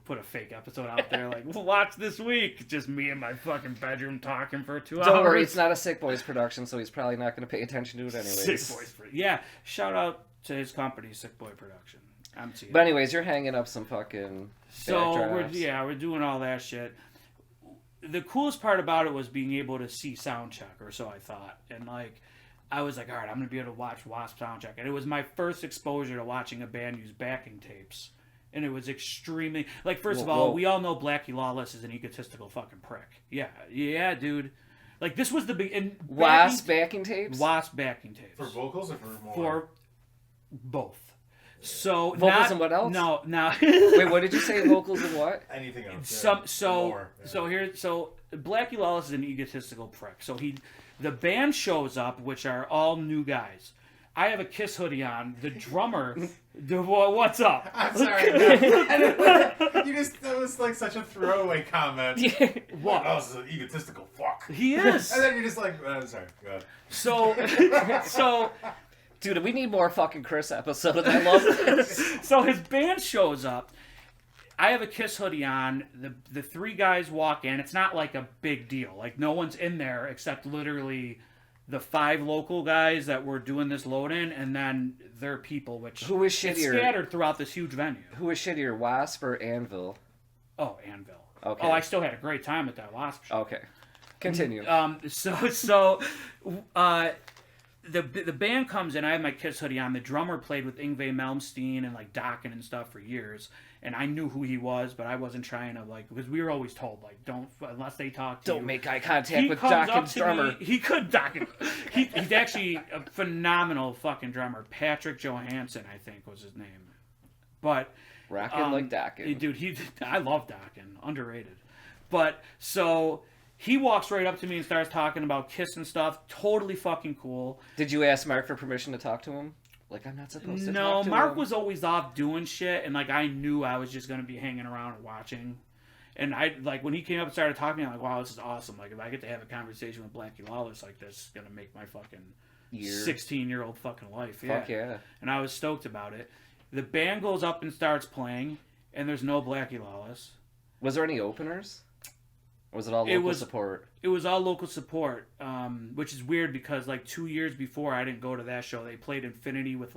put a fake episode out there like, watch this week. Just me in my fucking bedroom talking for 2 hours. Don't worry, it's not a Sick Boys production, so he's probably not going to pay attention to it anyways. Sick Boys. Yeah, shout out to his company, Sick Boy Production. But anyways, you're hanging up some fucking we're doing all that shit. The coolest part about it was being able to see soundcheck, or so I thought. And like, I was like, all right, I'm going to be able to watch W.A.S.P soundcheck. And it was my first exposure to watching a band use backing tapes. And it was extremely... Like, first of all, we all know Blackie Lawless is an egotistical fucking prick. Yeah, dude. Like, this was the big... W.A.S.P backing tapes? W.A.S.P backing tapes. For vocals or for more? For both. So vocals and what else? No. Wait, what did you say? Vocals and what? Anything else? So Blackie Lawless is an egotistical prick. So the band shows up, which are all new guys. I have a Kiss hoodie on. The drummer, what's up? I'm sorry. That was like such a throwaway comment. What? Oh, this is an egotistical fuck. He is. And then you're just like, I'm sorry. Go ahead. So. Dude, we need more fucking Chris episodes. I love this. So his band shows up. I have a Kiss hoodie on. The three guys walk in. It's not like a big deal. Like, no one's in there except literally the 5 local guys that were doing this load-in, and then their people, which who is shittier? It's scattered throughout this huge venue. Who is shittier, W.A.S.P or Anvil? Oh, Anvil. Okay. Oh, I still had a great time at that W.A.S.P show. Okay. Continue. The band comes in. I have my Kiss hoodie on. The drummer played with Yngwie Malmsteen and like Dokken and stuff for years, and I knew who he was, but I wasn't trying to because we were always told don't unless they talk to you. Don't make eye contact with Dokken's drummer. He could Dokken. He's actually a phenomenal fucking drummer. Patrick Johansson, I think, was his name. But rockin' like Dokken, dude. I love Dokken, underrated. But so. He walks right up to me and starts talking about Kiss and stuff. Totally fucking cool. Did you ask Mark for permission to talk to him? Like, I'm not supposed to talk to him? No, Mark was always off doing shit, and, like, I knew I was just going to be hanging around and watching. And, when he came up and started talking, I'm like, wow, this is awesome. Like, if I get to have a conversation with Blackie Lawless like this, it's going to make my fucking 16-year-old fucking life. Fuck yeah. And I was stoked about it. The band goes up and starts playing, and there's no Blackie Lawless. Was there any openers? Or was it all local support? It was all local support, which is weird because, 2 years before I didn't go to that show, they played Infinity with,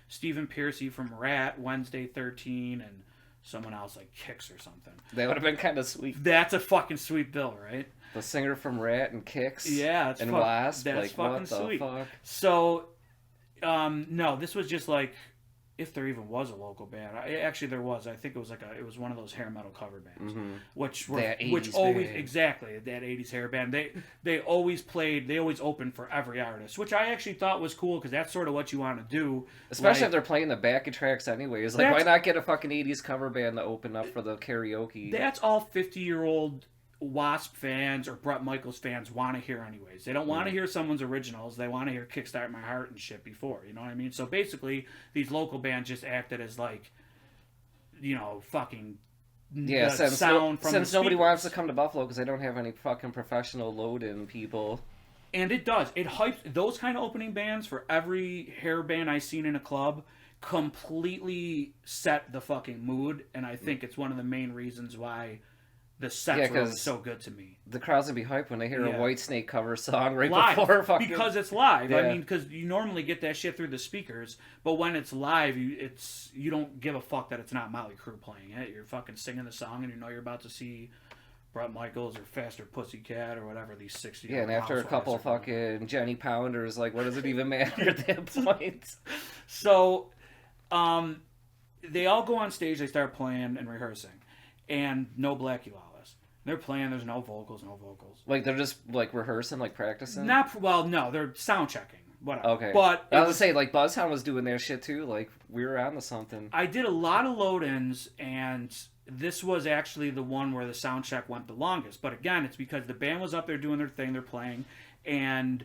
Stephen Pearcy from Rat, Wednesday 13, and someone else, Kix or something. That would have been kind of sweet. That's a fucking sweet bill, right? The singer from Rat and Kix. Yeah. And W.A.S.P. That's fucking sweet. Fuck? So, no, this was just, if there even was a local band. Actually, there was. I think it was one of those hair metal cover bands, which always band. Exactly that 80s hair band. They always opened for every artist, which I actually thought was cool because that's sort of what you want to do. Especially if they're playing the backing tracks anyways. Why not get a fucking 80s cover band to open up for the karaoke? That's all 50-year-old W.A.S.P fans or Bret Michaels fans want to hear anyways. They don't want to hear someone's originals. They want to hear Kickstart My Heart and shit before. You know what I mean? So basically, these local bands just acted as fucking sound from since nobody wants to come to Buffalo because they don't have any fucking professional load-in people. And it does. It hypes those kind of opening bands for every hair band I've seen in a club. Completely set the fucking mood, and I think it's one of the main reasons why the sets were so good to me. The crowd's gonna be hyped when they hear a Whitesnake cover song right live, before fucking... because it's live. Yeah. I mean, because you normally get that shit through the speakers, but when it's live, you don't give a fuck that it's not Motley Crue playing it. You're fucking singing the song, and you know you're about to see Bret Michaels or Faster Pussycat or whatever these 60. Yeah, and after a couple fucking Jenny Pounders, what does it even matter at that point? So, they all go on stage. They start playing and rehearsing, and no Blackie Lawless. They're playing. There's no vocals. They're just rehearsing, practicing. No, they're sound checking. Whatever. Okay. But I was gonna say Buzzhound was doing their shit too. We were on to something. I did a lot of load-ins, and this was actually the one where the sound check went the longest. But again, it's because the band was up there doing their thing. They're playing, and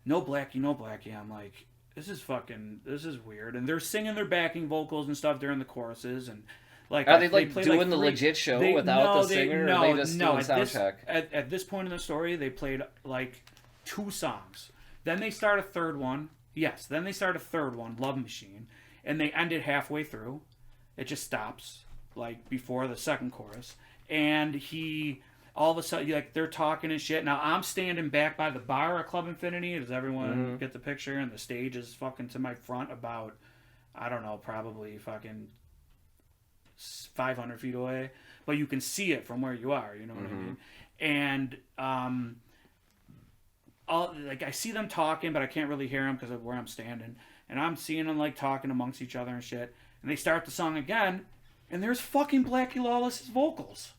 no Blackie. I'm like, this is weird. And they're singing their backing vocals and stuff during the choruses, and. Are they doing the legit show without the singer? Or are they just doing sound check? At this point in the story, they played 2 songs. Then they start a third one. Yes, then they start a third one, Love Machine, and they end it halfway through. It just stops. like before the second chorus, and he all of a sudden like they're talking and shit. Now I'm standing back by the bar at Club Infinity. Does everyone get the picture? And the stage is fucking to my front about, I don't know, probably fucking 500 feet away, but you can see it from where you are. You know what I mean? And like I see them talking, but I can't really hear them because of where I'm standing. And I'm seeing them like talking amongst each other and shit. And they start the song again, and there's fucking Blackie Lawless's vocals.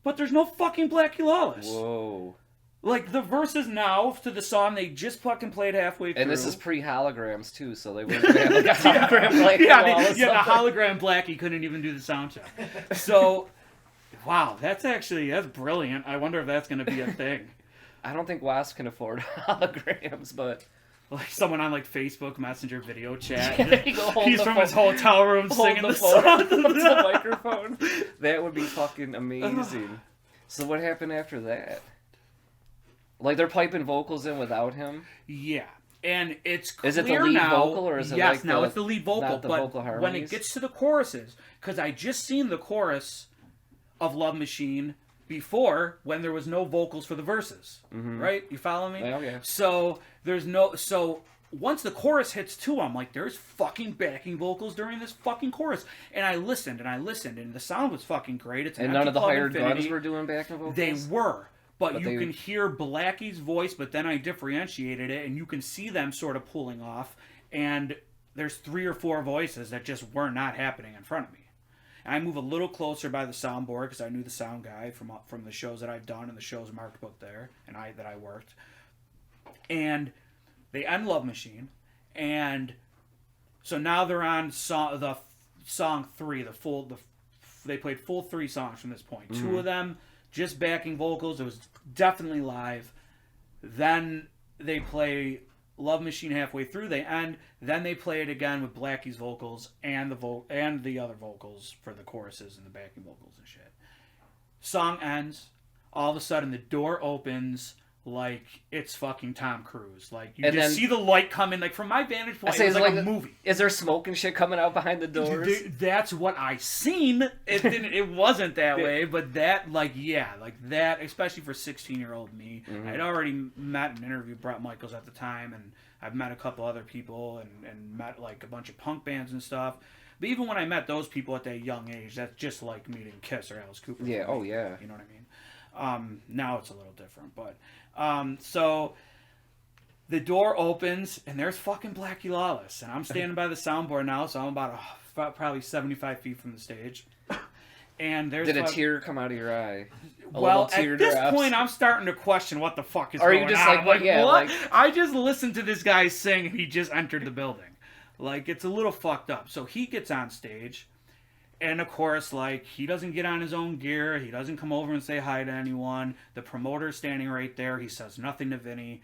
But there's no fucking Blackie Lawless. Whoa. Like, the verses now to the song they just fucking played halfway through. And this is pre-holograms, too, so they wouldn't have like a hologram Blackie Lawless. Yeah, the hologram Blackie couldn't even do the sound check. So, wow, that's brilliant. I wonder if that's going to be a thing. I don't think W.A.S.P can afford holograms, but... Like someone on like Facebook Messenger video chat. Yeah, he's from his hotel room singing the song to the microphone. That would be fucking amazing. So what happened after that? Like they're piping vocals in without him? Yeah. And it's clear is it the lead now, vocal or is it yes, like now the, it's the lead vocal, not the but vocal harmonies? when it gets to the choruses, because I just seen the chorus of Love Machine before when there was no vocals for the verses, right? You follow me? Oh, yeah. So once the chorus hits two, I'm like, there's fucking backing vocals during this fucking chorus. And I listened, and the sound was fucking great. It's and none of the hired guns were doing backing vocals? They were. But you can hear Blackie's voice, but then I differentiated it, and you can see them sort of pulling off. And there's 3 or 4 voices that just were not happening in front of me. And I move a little closer by the soundboard because I knew the sound guy from the shows that I've done and the shows marked book there, and that I worked. And they end Love Machine, and so now they're on song 3. They played full 3 songs from this point. 2 of them just backing vocals. It was definitely live. Then they play Love Machine halfway through. They end. Then they play it again with Blackie's vocals and the other vocals for the choruses and the backing vocals and shit. Song ends. All of a sudden, the door opens like it's fucking Tom Cruise. Like you just see the light come in. Like from my vantage point, it's like a movie. Is there smoke and shit coming out behind the doors? That's what I seen. It wasn't that way, but that, especially for 16-year-old me. I'd already met and interviewed Brett Michaels at the time, and I've met a couple other people and met like a bunch of punk bands and stuff. But even when I met those people at that young age, that's just like meeting Kiss or Alice Cooper. Yeah, oh yeah. You know what I mean? Now it's a little different, but so the door opens and there's fucking Blackie Lawless, and I'm standing by the soundboard now, so I'm about probably 75 feet from the stage. And there's did a tear come out of your eye? Well, at this point, I'm starting to question what the fuck is going on. Are you just like, what? Yeah, what? Like... I just listened to this guy sing, and he just entered the building. Like, it's a little fucked up. So he gets on stage, and of course, like, he doesn't get on his own gear. He doesn't come over and say hi to anyone. The promoter's standing right there. He says nothing to Vinny.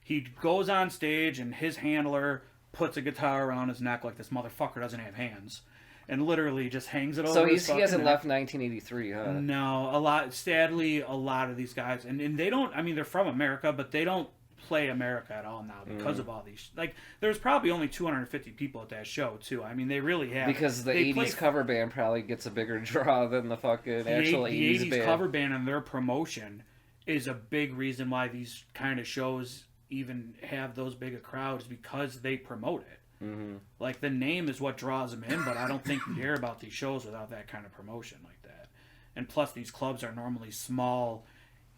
He goes on stage, and his handler puts a guitar around his neck like this motherfucker doesn't have hands. And literally just hangs it over. So he hasn't left 1983, huh? No, sadly, a lot of these guys, and they don't. I mean, they're from America, but they don't play America at all now because of all these. Like, there's probably only 250 people at that show too. I mean, they really have. Because the 80s cover band probably gets a bigger draw than the fucking actual 80s band. The 80s cover band and their promotion is a big reason why these kind of shows even have those big of crowds, because they promote it. Mm-hmm. Like, the name is what draws them in, but I don't think you hear about these shows without that kind of promotion like that. And plus, these clubs are normally small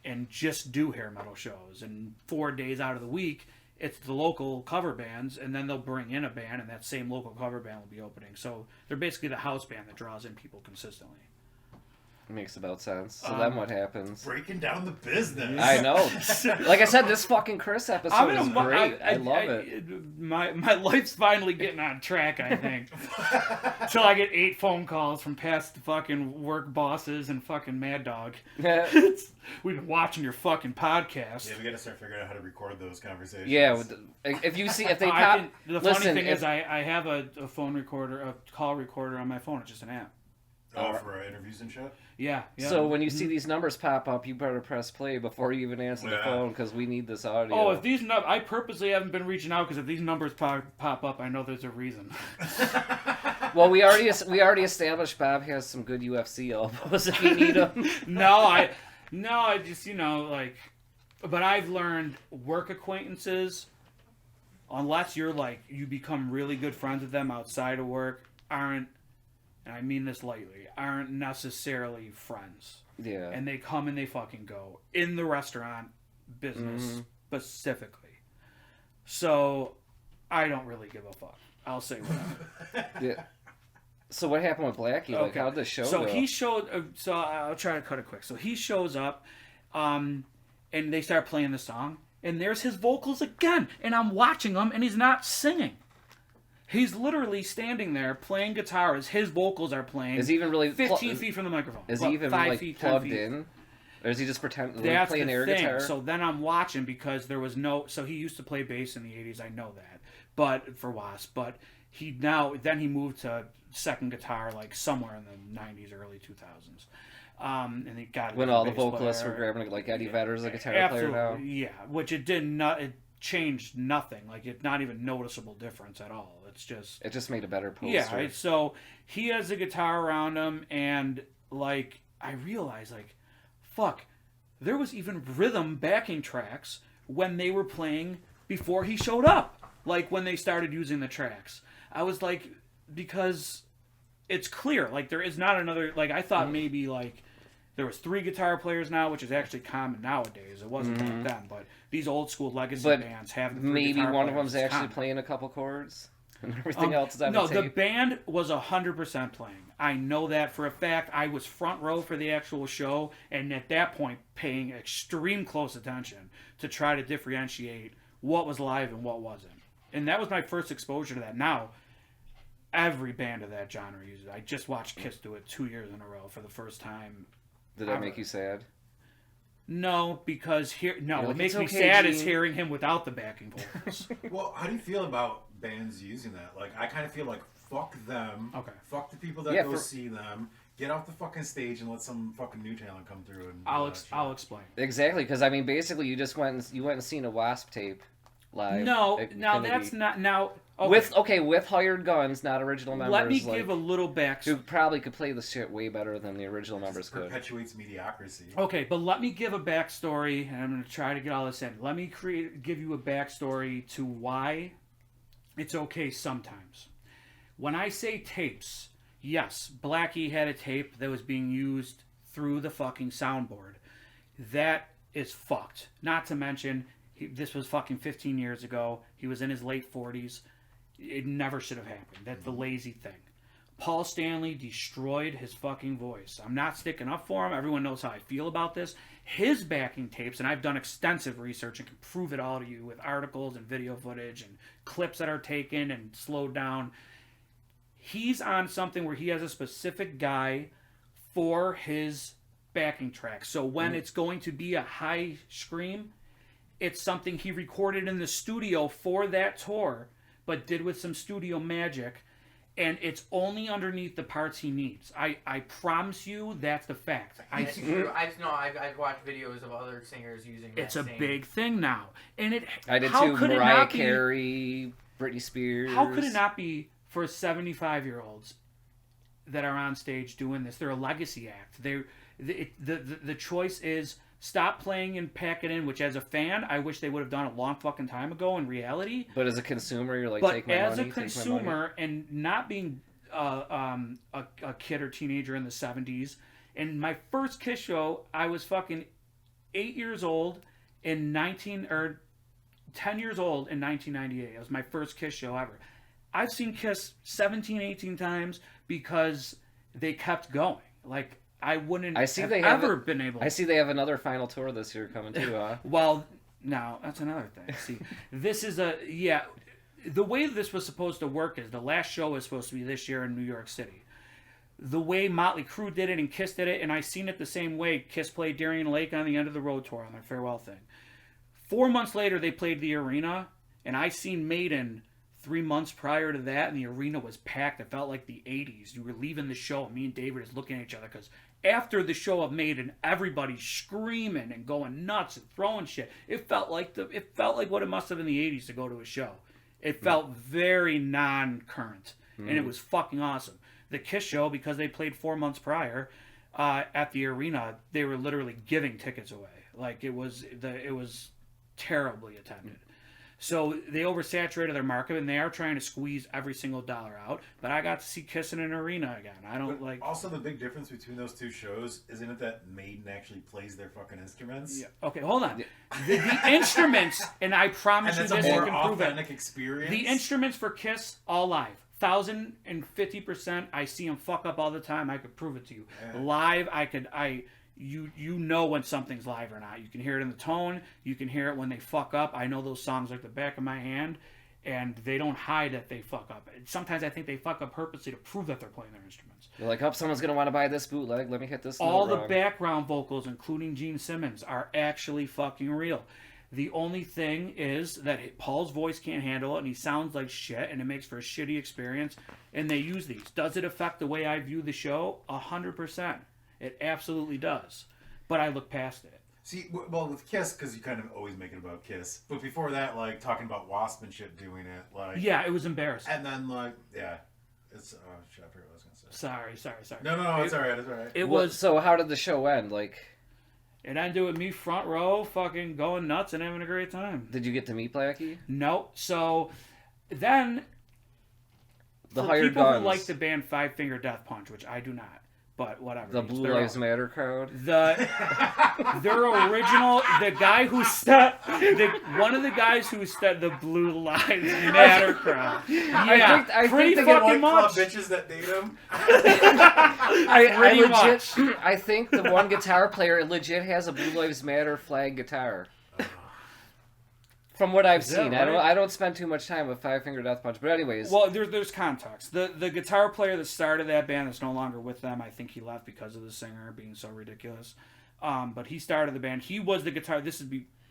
and just do hair metal shows. And 4 days out of the week, it's the local cover bands, and then they'll bring in a band, and that same local cover band will be opening. So they're basically the house band that draws in people consistently. Makes about sense. So then what happens? Breaking down the business. I know. Like I said, this fucking Chris episode is great. I love it. My life's finally getting on track, I think. Till I get 8 phone calls from past fucking work bosses and fucking Mad Dog. We've been watching your fucking podcast. Yeah, we gotta start figuring out how to record those conversations. Yeah, if they pop... The funny thing is, I have a phone recorder, a call recorder on my phone. It's just an app. Oh, for interviews and shit? Yeah. So when you see these numbers pop up, you better press play before you even answer the phone, because we need this audio. Oh, if these I purposely haven't been reaching out, because if these numbers pop up, I know there's a reason. Well, we already established Bob has some good UFC elbows if you need them. No, I just like, but I've learned work acquaintances, unless you're like you become really good friends with them outside of work, aren't, and I mean this lightly, aren't necessarily friends. Yeah. And they come and they fucking go in the restaurant business specifically. So I don't really give a fuck. I'll say whatever. Yeah. So what happened with Blackie? Like, how did the show go? He showed. So I'll try to cut it quick. So he shows up, and they start playing the song, and there's his vocals again, and I'm watching him, and he's not singing. He's literally standing there playing guitar as his vocals are playing. Is he even really 15 feet from the microphone? Is he even 5 like feet, plugged 10 feet. in? Or is he just pretending That's playing the air thing. guitar? So then I'm watching because there was no. So he used to play bass in the '80s. I know that, but for W.A.S.P. But he moved to second guitar like somewhere in the '90s, early 2000s. And he got when all the vocalists were grabbing like Eddie Vedder's a guitar player now. Yeah, which it changed nothing. Like it's not even noticeable difference at all. It just made a better poster. Yeah, right? So he has a guitar around him, and like I realized, like, fuck, there was even rhythm backing tracks when they were playing before he showed up. Like when they started using the tracks, I was like, because it's clear, like there is not another. Like I thought maybe like there was 3 guitar players now, which is actually common nowadays. It wasn't back then, but these old school legacy bands have the 3 maybe guitar one of players. them's actually playing a couple chords. And everything else is on no, the tape. the band was 100% playing. I know that for a fact. I was front row for the actual show, and at that point, paying extreme close attention to try to differentiate what was live and what wasn't. And that was my first exposure to that. Now, every band of that genre uses it. I just watched Kiss do it 2 years in a row for the first time. Did that make you sad? No, because like, what makes me okay, sad Gene. is hearing him without the backing vocals. Well, how do you feel about bands using that? Like, I kind of feel like, fuck them. Okay. Fuck the people that go see them. Get off the fucking stage and let some fucking new talent come through. And I'll explain. Exactly, because I mean, basically, you just went and seen a W.A.S.P. tape live. No, that's not now. Okay. With hired guns, not original members. Let me give a little backstory. Who probably could play the shit way better than the original members could. Perpetuates mediocrity. Okay, but let me give a backstory, and I'm going to try to get all this in. Let me give you a backstory to why it's okay sometimes. When I say tapes, yes, Blackie had a tape that was being used through the fucking soundboard. That is fucked. Not to mention, this was fucking 15 years ago. He was in his late 40s. It never should have happened. That's the lazy thing. Paul Stanley destroyed his fucking voice. I'm not sticking up for him. Everyone knows how I feel about this. His backing tapes, and I've done extensive research and can prove it all to you with articles and video footage and clips that are taken and slowed down. He's on something where he has a specific guy for his backing track. So when it's going to be a high scream, it's something he recorded in the studio for that tour, but did with some studio magic, and it's only underneath the parts he needs. I promise you that's the fact. That's true. I've watched videos of other singers using that. It's a big thing now. And I did too. Mariah Carey, Britney Spears. How could it not be for 75-year-olds that are on stage doing this? They're a legacy act. The choice is stop playing and pack it in, which as a fan, I wish they would have done a long fucking time ago in reality. But as a consumer, you're like, take my money. But as a consumer, and not being a kid or teenager in the 70s, in my first Kiss show, I was fucking 8 years old in 10 years old in 1998. It was my first Kiss show ever. I've seen Kiss 17, 18 times because they kept going. Like, I wouldn't have ever been able to. I see they have another final tour this year coming too, huh? Well, no, that's another thing. See, this is the way this was supposed to work is the last show was supposed to be this year in New York City. The way Motley Crue did it and Kiss did it, and I seen it the same way. Kiss played Darien Lake on the End of the Road tour on their farewell thing. 4 months later, they played the arena, and I seen Maiden 3 months prior to that, and the arena was packed. It felt like the 80s. You were leaving the show, and me and David is looking at each other because after the show of Maiden, everybody's screaming and going nuts and throwing shit. It felt like what it must have been in the 80s to go to a show. It felt very non-current. and it was fucking awesome. The Kiss show, because they played 4 months prior at the arena, they were literally giving tickets away. Like it was terribly attended. So they oversaturated their market, and they are trying to squeeze every single dollar out. But I got to see Kiss in an arena again. I don't but like. Also, the big difference between those two shows isn't it that Maiden actually plays their fucking instruments? Yeah. Okay, hold on. The instruments, and I promise And you that's this, a you more can prove it. authentic experience. The instruments for Kiss, all live. 1,050%. I see them fuck up all the time. I could prove it to you. Yeah. Live, you know when something's live or not. You can hear it in the tone. You can hear it when they fuck up. I know those songs like the back of my hand, and they don't hide that they fuck up. Sometimes I think they fuck up purposely to prove that they're playing their instruments. You're like, oh, someone's going to want to buy this bootleg. Let me hit this. All the wrong. background vocals, including Gene Simmons, are actually fucking real. The only thing is that Paul's voice can't handle it, and he sounds like shit, and it makes for a shitty experience, and they use these. Does it affect the way I view the show? 100%. It absolutely does. But I look past it. See, well, with Kiss, because you kind of always make it about Kiss. But before that, like, talking about W.A.S.P and shit doing it, like... Yeah, it was embarrassing. And then, like, yeah. It's, shit, I forgot what I was going to say. Sorry. No, it's alright, it's alright. It was... So how did the show end? Like... It ended with me front row fucking going nuts and having a great time. Did you get to meet Blackie? No. So, then... The for hired people guns. who like the band Five Finger Death Punch, which I do not. But whatever. The Blue Lives Matter crowd. Their original, the guy who one of the guys who said the Blue Lives Matter crowd. Yeah, I pretty think fucking Club much. bitches that date him. I think the one guitar player legit has a Blue Lives Matter flag guitar. From what I've seen, right? I don't spend too much time with Five Finger Death Punch. But anyways, Well, there's context. The guitar player that started that band that's no longer with them. I think he left because of the singer being so ridiculous. But he started the band. He was the guitar. The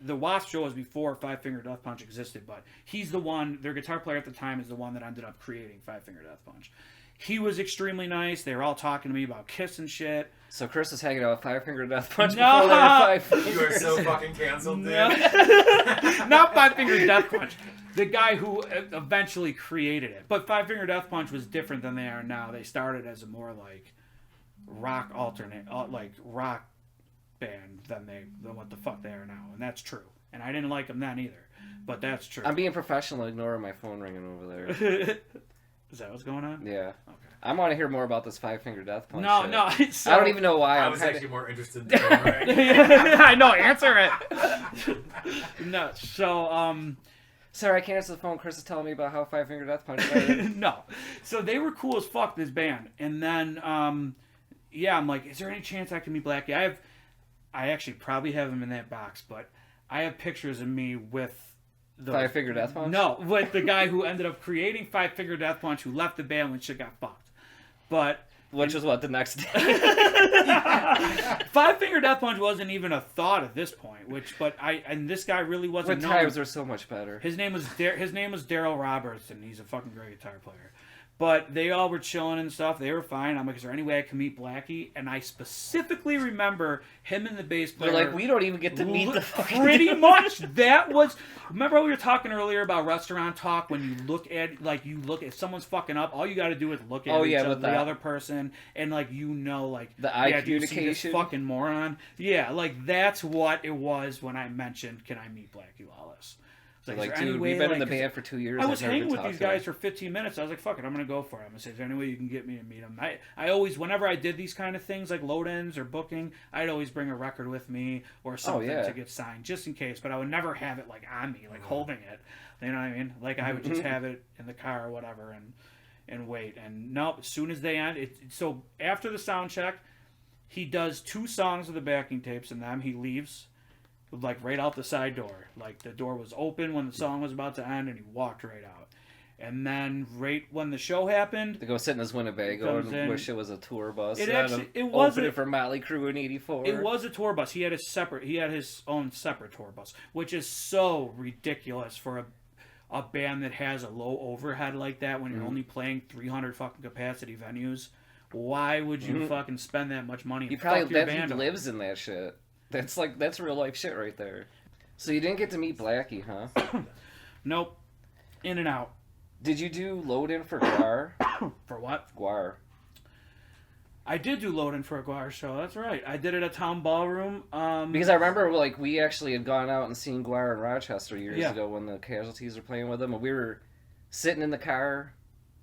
W.A.S.P show was before Five Finger Death Punch existed, but he's the one. Their guitar player at the time is the one that ended up creating Five Finger Death Punch. He was extremely nice. They were all talking to me about Kiss and shit. so Chris is hanging out with Five Finger Death Punch No! before they were Five Fingers. You are so fucking canceled, dude. No. Not Five Finger Death Punch. The guy who eventually created it. But Five Finger Death Punch was different than they are now. They started as a more like rock rock band than what the fuck they are now, and that's true. And I didn't like them then either, but that's true. I'm being professional, ignoring my phone ringing over there. Is that what's going on? Yeah. Okay. I want to hear more about this Five Finger Death Punch. No, shit. no. So, I don't even know why. I I'm was kinda- actually more interested in the right? I know. Answer it. No. So Sorry, I can't answer the phone. Chris is telling me about how Five Finger Death Punch started. no. So they were cool as fuck, this band. And then, I'm like, is there any chance I can meet Blackie? I actually probably have him in that box, but I have pictures of me with the Five Finger Death Punch? No, with the guy who ended up creating Five Finger Death Punch, who left the band when shit got fucked. But Which was what, the next day? Five Finger Death Punch wasn't even a thought at this point. And this guy really wasn't But known. times are so much better. His name was Daryl Roberts, and he's a fucking great guitar player. But they all were chilling and stuff. They were fine. I'm like, is there any way I can meet Blackie? And I specifically remember him and the bass player. They're like, we don't even get to meet the fucking Pretty dude. much. That was... Remember how we were talking earlier about restaurant talk? When you look at, if someone's fucking up, all you got to do is look at the other person, and, The eye do you see this communication. fucking moron? Yeah, that's what it was when I mentioned, can I meet Blackie Lawless? It's Like, is there any dude, way, we've been in the 'cause band for 2 years. I I've was never hanging been with talked these to guys him. for 15 minutes. I was like, fuck it, I'm going to go for it. I said, is there any way you can get me to meet them? I always, whenever I did these kind of things, like load-ins or booking, I'd always bring a record with me or something to get signed, just in case. But I would never have it, on me, holding it. You know what I mean? I would just have it in the car or whatever and wait. And no, as soon as they end, so after the sound check, he does 2 songs of the backing tapes, and then he leaves. Right out the side door. The door was open when the song was about to end, and he walked right out. And then right when the show happened... To go sit in his Winnebago and in. wish it was a tour bus. It wasn't. wasn't. It for Motley Crue in '84. It was a tour bus. He had his own separate tour bus, which is so ridiculous for a band that has a low overhead like that when you're only playing 300 fucking capacity venues. Why would you fucking spend that much money? He And fuck your band he up? lives in that shit. That's real life shit right there. So you didn't get to meet Blackie, huh? Nope. In and out. Did you do load in for GWAR? For what? GWAR. I did do load-in for a GWAR show. That's right. I did it at Town Ballroom. Because I remember, like, we actually had gone out and seen GWAR in Rochester years ago when the Casualties were playing with them, and we were sitting in the car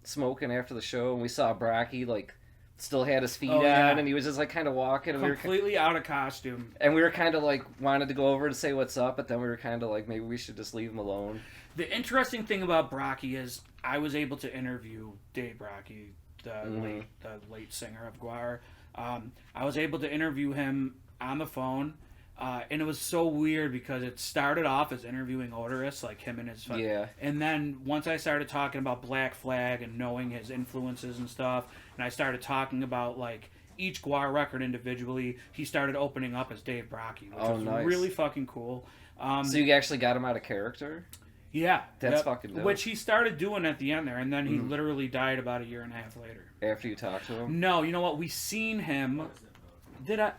smoking after the show, and we saw Brocky, like, still had his feet on, and he was just, like, kind of walking. And completely out of costume. And we were kind of, like, wanted to go over to say what's up, but then we were kind of like, maybe we should just leave him alone. The interesting thing about Brocky is I was able to interview Dave Brocky, the late singer of GWAR. I was able to interview him on the phone, and it was so weird because it started off as interviewing Odorous, like him and his and then once I started talking about Black Flag and knowing his influences and stuff, and I started talking about like each GWAR record individually, he started opening up as Dave Brocky, which was really fucking cool. So you actually got him out of character? Yeah. That's fucking dope. Which he started doing at the end there, and then he literally died about a year and a half later. After you talked to him? No, you know what? We seen him. Did I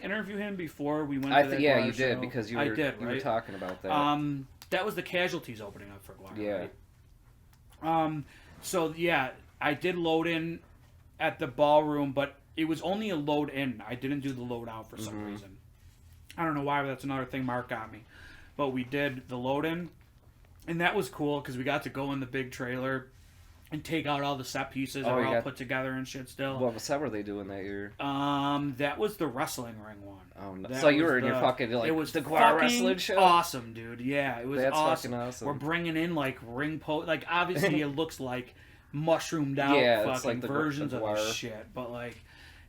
interview him before we went to the GWAR you show? did, because you were talking about that. That was the Casualties opening up for GWAR. Yeah. Right? So yeah, I did load in at the ballroom, but it was only a load in. I didn't do the load out for some reason. I don't know why, but that's another thing Mark got me. But we did the load in, and that was cool because we got to go in the big trailer and take out all the set pieces that were all put together and shit still. What set were they doing that year? That was the wrestling ring one. Oh, no. So you were in your fucking, like, it was the GWAR wrestling show? Awesome, dude. Yeah, it was That's awesome. fucking awesome. We're bringing in, like, ring post. Like, obviously it looks like mushroomed out fucking like versions of this shit. But, like,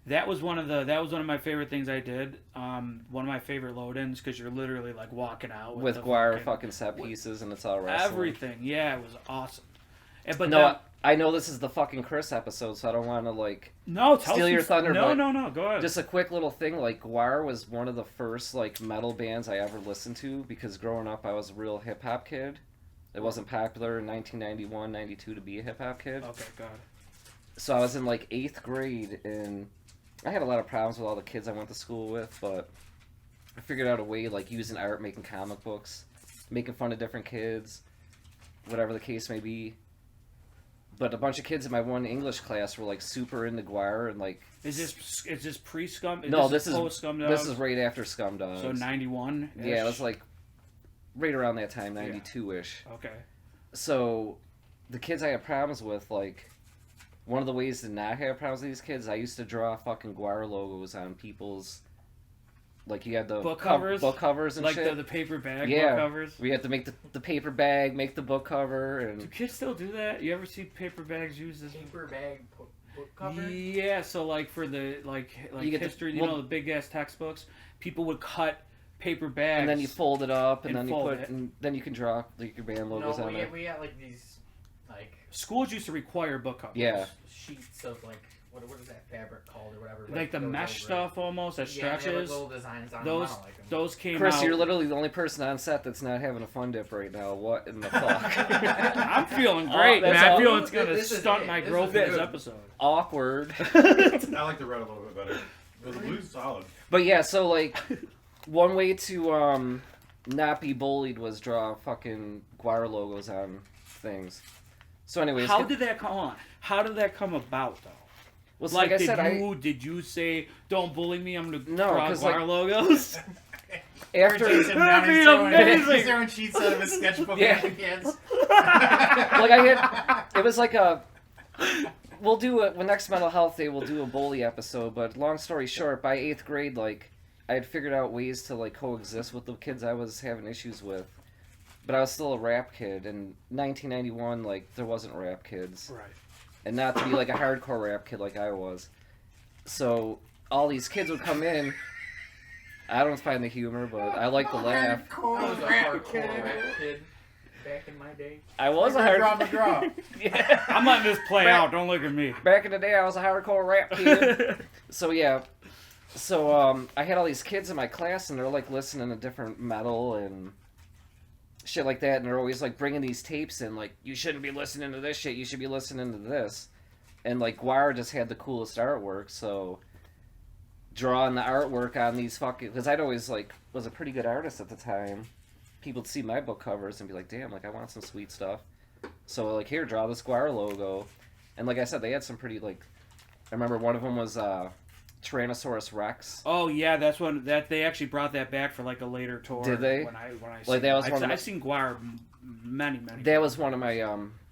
that was one of my favorite things I did. One of my favorite load-ins, because you're literally, like, walking out with GWAR fucking set pieces, and it's all wrestling. Everything. Yeah, it was awesome. But no, I know this is the fucking Chris episode, so I don't want to, like, steal your thunder. No, go ahead. Just a quick little thing, like, GWAR was one of the first, like, metal bands I ever listened to, because growing up I was a real hip-hop kid. It wasn't popular in 1991, 92 to be a hip-hop kid. Okay, God. So I was in, like, 8th grade, and I had a lot of problems with all the kids I went to school with, but I figured out a way, like, using art, making comic books, making fun of different kids, whatever the case may be. But a bunch of kids in my one English class were, like, super into GWAR, and, like... Is this pre-Scum? No, this is post-Scum Dogs? This is right after Scum Dogs. So 91? Yeah, it was, like, right around that time, 92-ish. Okay. So, the kids I had problems with, like... One of the ways to not have problems with these kids, I used to draw fucking GWAR logos on people's... Like, you had the book covers and like shit. Like the paper bag book covers? We had to make the paper bag, make the book cover, and... Do kids still do that? You ever see paper bags used as... Paper bag book cover? Yeah, so, like, for the, like history, the big-ass textbooks, people would cut paper bags... And then you fold it up, and then you put... And then you can draw, like, your band logos on it. We got, like, these, like... Schools used to require book covers. Yeah. Sheets of, like... What is that fabric called or whatever? Like the mesh stuff almost that stretches. Yeah, little designs on those them. I don't like them. Those came Chris, out. you're literally the only person on set that's not having a fun dip right now. What in the fuck? I'm feeling great, man. I feel it's gonna stunt my growth in this episode. Awkward. I like the red a little bit better. The blue's solid. But yeah, so like, one way to not be bullied was draw fucking GWAR logos on things. So anyways, how did that come about though? Well, like I said, did you say don't bully me? I'm gonna draw GWAR logos. After he's throwing sheets out of his sketchbook at the kids. Like it was like when next mental health day we'll do a bully episode. But long story short, by 8th grade, like I had figured out ways to like coexist with the kids I was having issues with. But I was still a rap kid. In 1991, like there wasn't rap kids. Right. And not to be like a hardcore rap kid like I was. So all these kids would come in. I don't find the humor, but I like the laugh. I was a hardcore rap kid back in my day. I was a hardcore. Yeah. I'm letting this play out. Don't look at me. Back in the day, I was a hardcore rap kid. So yeah. So I had all these kids in my class, and they're like listening to different metal and shit like that, and they're always like bringing these tapes in, like, you shouldn't be listening to this shit, you should be listening to this. And like GWAR just had the coolest artwork, so drawing the artwork on these fucking, because I'd always like was a pretty good artist at the time. People would see my book covers and be like, damn, like I want some sweet stuff. So like, here, draw this GWAR logo. And like I said, they had some pretty, like... I remember one of them was Tyrannosaurus Rex. Oh yeah, that's one that they actually brought that back for like a later tour. Did they? When I like that was one I've seen GWAR many. That was one of my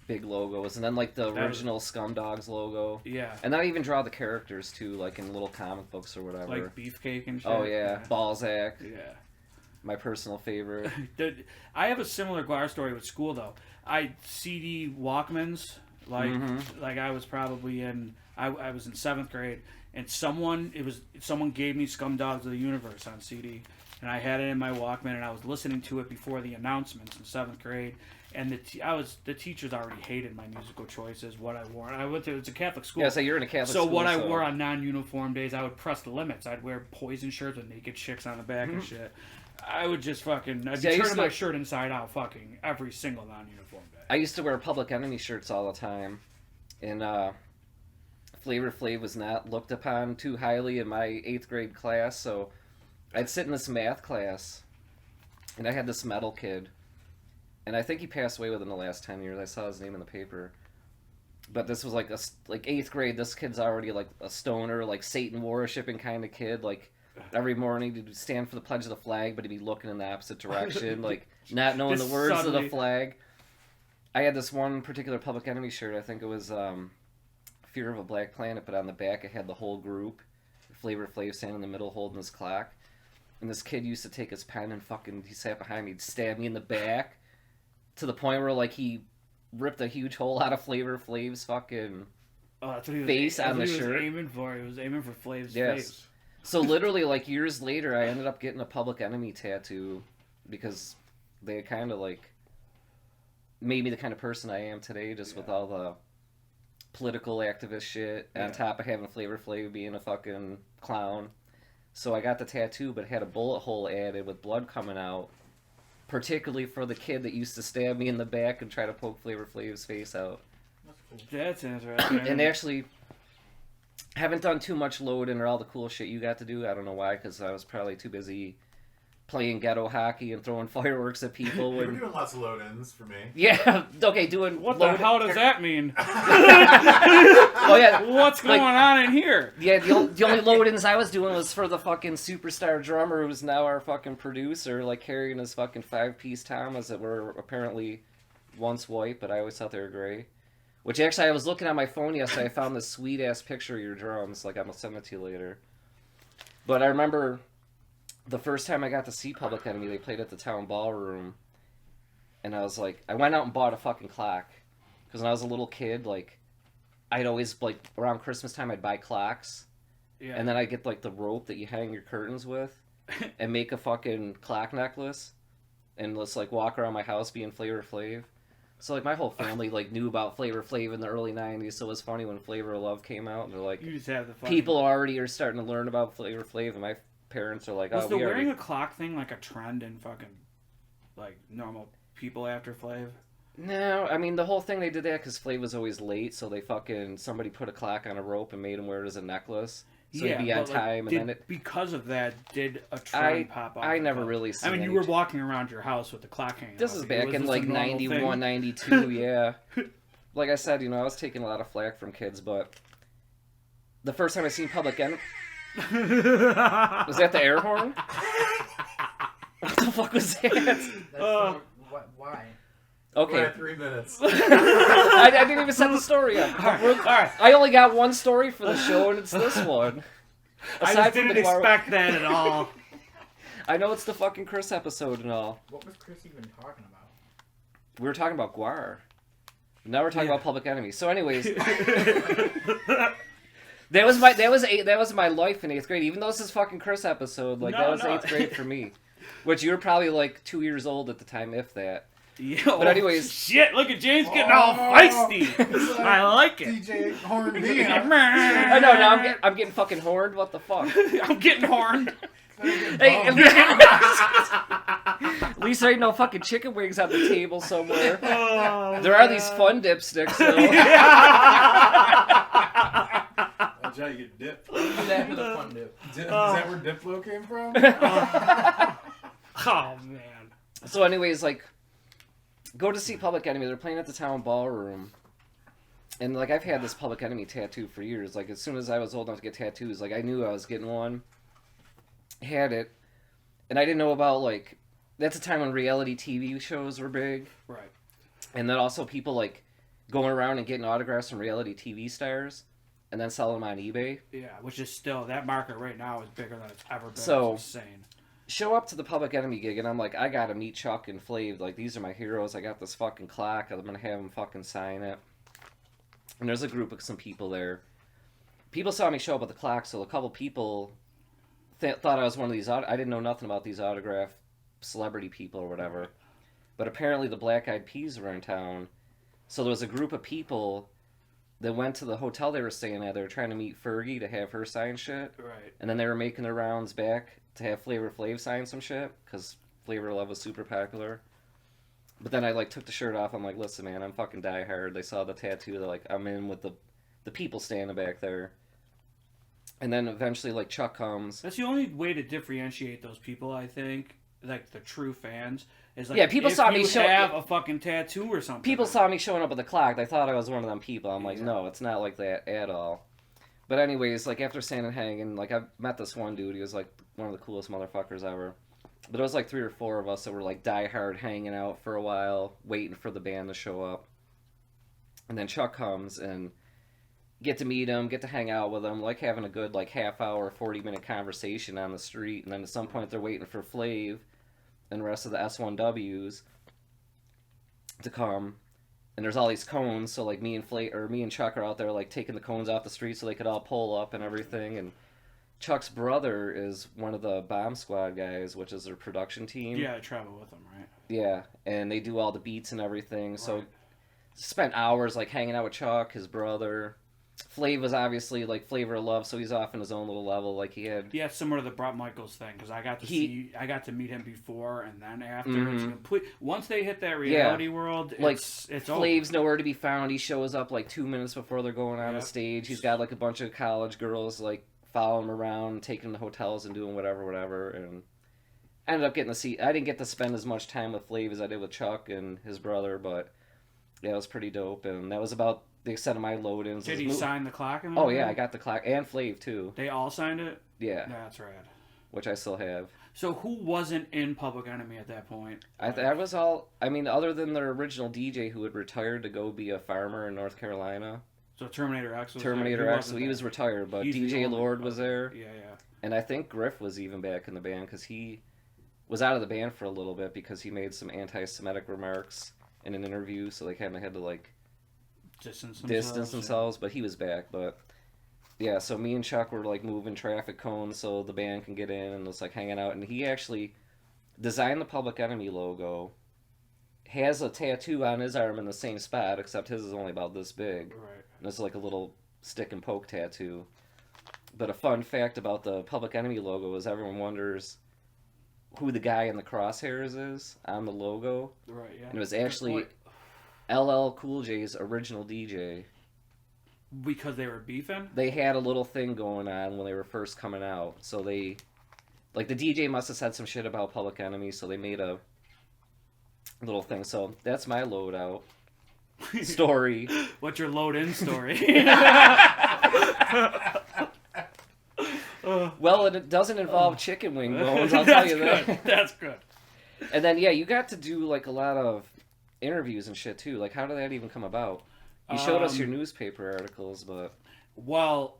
big logos, and then like the original Scumdogs logo. Yeah. And then I even draw the characters too, like in little comic books or whatever. Like Beefcake and shit. Oh yeah, Balzac. Yeah. My personal favorite. I have a similar GWAR story with school though. I CD Walkmans like I was probably in I was in 7th grade. And someone gave me Scumdogs of the Universe on CD, and I had it in my Walkman, and I was listening to it before the announcements in 7th grade, and the teachers already hated my musical choices, what I wore. And it's a Catholic school. Yeah, so you're in a Catholic school. So what I wore on non-uniform days, I would press the limits. I'd wear Poison shirts with naked chicks on the back and shit. I would just I'd be turning my shirt inside out fucking every single non-uniform day. I used to wear Public Enemy shirts all the time, and Flavor Flav was not looked upon too highly in my 8th grade class, so I'd sit in this math class, and I had this metal kid, and I think he passed away within the last 10 years. I saw his name in the paper. But this was like 8th grade. This kid's already like a stoner, like Satan worshipping kind of kid. Like every morning he'd stand for the pledge of the flag, but he'd be looking in the opposite direction, like not knowing the words of the flag. I had this one particular Public Enemy shirt. I think it was Fear of a Black Planet, but on the back it had the whole group. Flavor Flav standing in the middle holding his clock. And this kid used to take his pen and he sat behind me, he'd stab me in the back to the point where like he ripped a huge hole out of Flavor Flav's fucking face on the shirt. He was aiming for Flav's face. So literally like years later I ended up getting a Public Enemy tattoo because they kind of like made me the kind of person I am today, just with all the political activist shit on top of having Flavor Flav being a fucking clown. So I got the tattoo, but it had a bullet hole added with blood coming out, particularly for the kid that used to stab me in the back and try to poke Flavor Flav's face out. That's interesting. And actually, haven't done too much loading or all the cool shit you got to do. I don't know why, because I was probably too busy playing ghetto hockey and throwing fireworks at people. We're doing lots of load-ins for me. Yeah, okay, doing... What the hell does that mean? Oh, yeah. What's going on in here? Yeah, the only load-ins I was doing was for the fucking superstar drummer who's now our fucking producer, like carrying his fucking 5-piece Tamas that were apparently once white, but I always thought they were gray. Which actually, I was looking at my phone yesterday, I found this sweet-ass picture of your drums, like I'm gonna send it to you later. But I remember... the first time I got to see Public Enemy, they played at the town ballroom, and I was like, I went out and bought a fucking clock, because when I was a little kid, like, I'd always, like, around Christmas time, I'd buy clocks, and then I'd get, like, the rope that you hang your curtains with, and make a fucking clock necklace, and just, like, walk around my house being Flavor Flav. So, like, my whole family, like, knew about Flavor Flav in the early 90s, so it was funny when Flavor of Love came out, and they're like, you just have the fun. People already are starting to learn about Flavor Flav, and my parents are like, was the wearing a clock thing like a trend in fucking like normal people after Flav? No, I mean the whole thing they did that because Flav was always late, so they fucking somebody put a clock on a rope and made him wear it as a necklace, so he'd be on time. And then because of that, did a trend pop up? I never really seen. I mean, you were walking around your house with the clock hanging. This is back in like 91, 92, yeah. Like I said, I was taking a lot of flack from kids, but the first time I seen Public Enemy. Was that the air horn? What the fuck was that? Why? Okay. We're at 3 minutes. I didn't even set the story up. All right. I only got one story for the show, and it's this one. I just didn't expect that at all. I know it's the fucking Chris episode and all. What was Chris even talking about? We were talking about GWAR. Now we're talking about Public Enemy. So, anyways. That was my life in 8th grade. Even though this is fucking Chris episode, like that was 8th grade for me. Which you were probably like 2 years old at the time, if that. Yo, but anyways, shit! Look at James getting all feisty. I like it. DJ horned me. I know. Now I'm getting fucking horned. What the fuck? I'm getting horned. Hey, at least there ain't no fucking chicken wings on the table somewhere. There are these fun dipsticks though. I'll try to get dipped. That was a fun dip. Is that where Diplo came from? Oh man. So anyways, like, go to see Public Enemy. They're playing at the town ballroom. And, like, I've had this Public Enemy tattoo for years. Like, as soon as I was old enough to get tattoos, like, I knew I was getting one. Had it. And I didn't know about, like... That's a time when reality TV shows were big. Right. And then also people, like, going around and getting autographs from reality TV stars and then selling them on eBay. Yeah, which is still... That market right now is bigger than it's ever been. So, it's insane. Show up to the Public Enemy gig, and I'm like, I gotta meet Chuck and Flav. Like, these are my heroes. I got this fucking clock. I'm gonna have them fucking sign it. And there's a group of some people there. People saw me show up at the clock, so a couple people thought I was one of these... I didn't know nothing about these autograph celebrity people or whatever. But apparently the Black Eyed Peas were in town. So there was a group of people that went to the hotel they were staying at. They were trying to meet Fergie to have her sign shit. Right. And then they were making their rounds back to have Flavor Flav sign some shit, because Flavor Love was super popular. But then I, like, took the shirt off. I'm like, listen, man, I'm fucking diehard. They saw the tattoo. They're like, I'm in with the people standing back there. And then eventually, like, Chuck comes. That's the only way to differentiate those people, I think. Like, the true fans. Is like, yeah, people if saw you me have a fucking tattoo or something. People saw me showing up at the clock. They thought I was one of them people. I'm like, Yeah. no, it's not like that at all. But anyways, like, after standing and hanging, like, I met this one dude. He was, like, one of the coolest motherfuckers ever. But it was, like, 3 or 4 of us that were, like, diehard hanging out for a while, waiting for the band to show up. And then Chuck comes and get to meet him, get to hang out with him, like, having a good, like, half-hour, 40-minute conversation on the street. And then at some point they're waiting for Flav and the rest of the S1Ws to come. And there's all these cones, so, like, me and Chuck are out there, like, taking the cones off the street so they could all pull up and everything. And Chuck's brother is one of the Bomb Squad guys, which is their production team. Yeah, I travel with them, right? Yeah, and they do all the beats and everything. So, Right. spent hours, like, hanging out with Chuck, his brother. Flav was obviously, like, Flavor of Love, so he's off in his own little level. Like, he had... Yeah, similar to the Brett Michaels thing, because I got to meet him before and then after. Mhm. It's complete. Once they hit that reality world, like, it's Flav's over. nowhere to be found. He shows up, like, 2 minutes before they're going on the Yep. stage. He's got, like, a bunch of college girls, like, following him around, taking him to hotels and doing whatever, and I ended up getting to see... I didn't get to spend as much time with Flav as I did with Chuck and his brother, but yeah, it was pretty dope, and that was about the extent of my load-ins. Did he sign the clock? And Oh, yeah, I got the clock, and Flav, too. They all signed it? Yeah, That's rad. which I still have. So who wasn't in Public Enemy at that point? I was all... I mean, other than their original DJ who had retired to go be a farmer in North Carolina... So Terminator X was Terminator there. X, so he was retired, but He's the DJ only- Lord was there. Yeah. And I think Griff was even back in the band, because he was out of the band for a little bit because he made some anti-Semitic remarks in an interview, so they kind of had to, like, Distance themselves, but he was back. But yeah, so me and Chuck were, like, moving traffic cones so the band can get in and just, like, hanging out. And he actually designed the Public Enemy logo, has a tattoo on his arm in the same spot, except his is only about this big. Right. And it's like a little stick and poke tattoo. But a fun fact about the Public Enemy logo is everyone wonders who the guy in the crosshairs is on the logo. Right, yeah. And it was actually LL Cool J's original DJ. Because they were beefing? They had a little thing going on when they were first coming out. So they... Like, the DJ must have said some shit about Public Enemy, so they made a little thing. So that's my loadout story. What's your load-in story? Well, it doesn't involve chicken wing bones, I'll tell you that. That's good. And then, yeah, you got to do, like, a lot of interviews and shit, too. Like, how did that even come about? You showed us your newspaper articles, but... Well,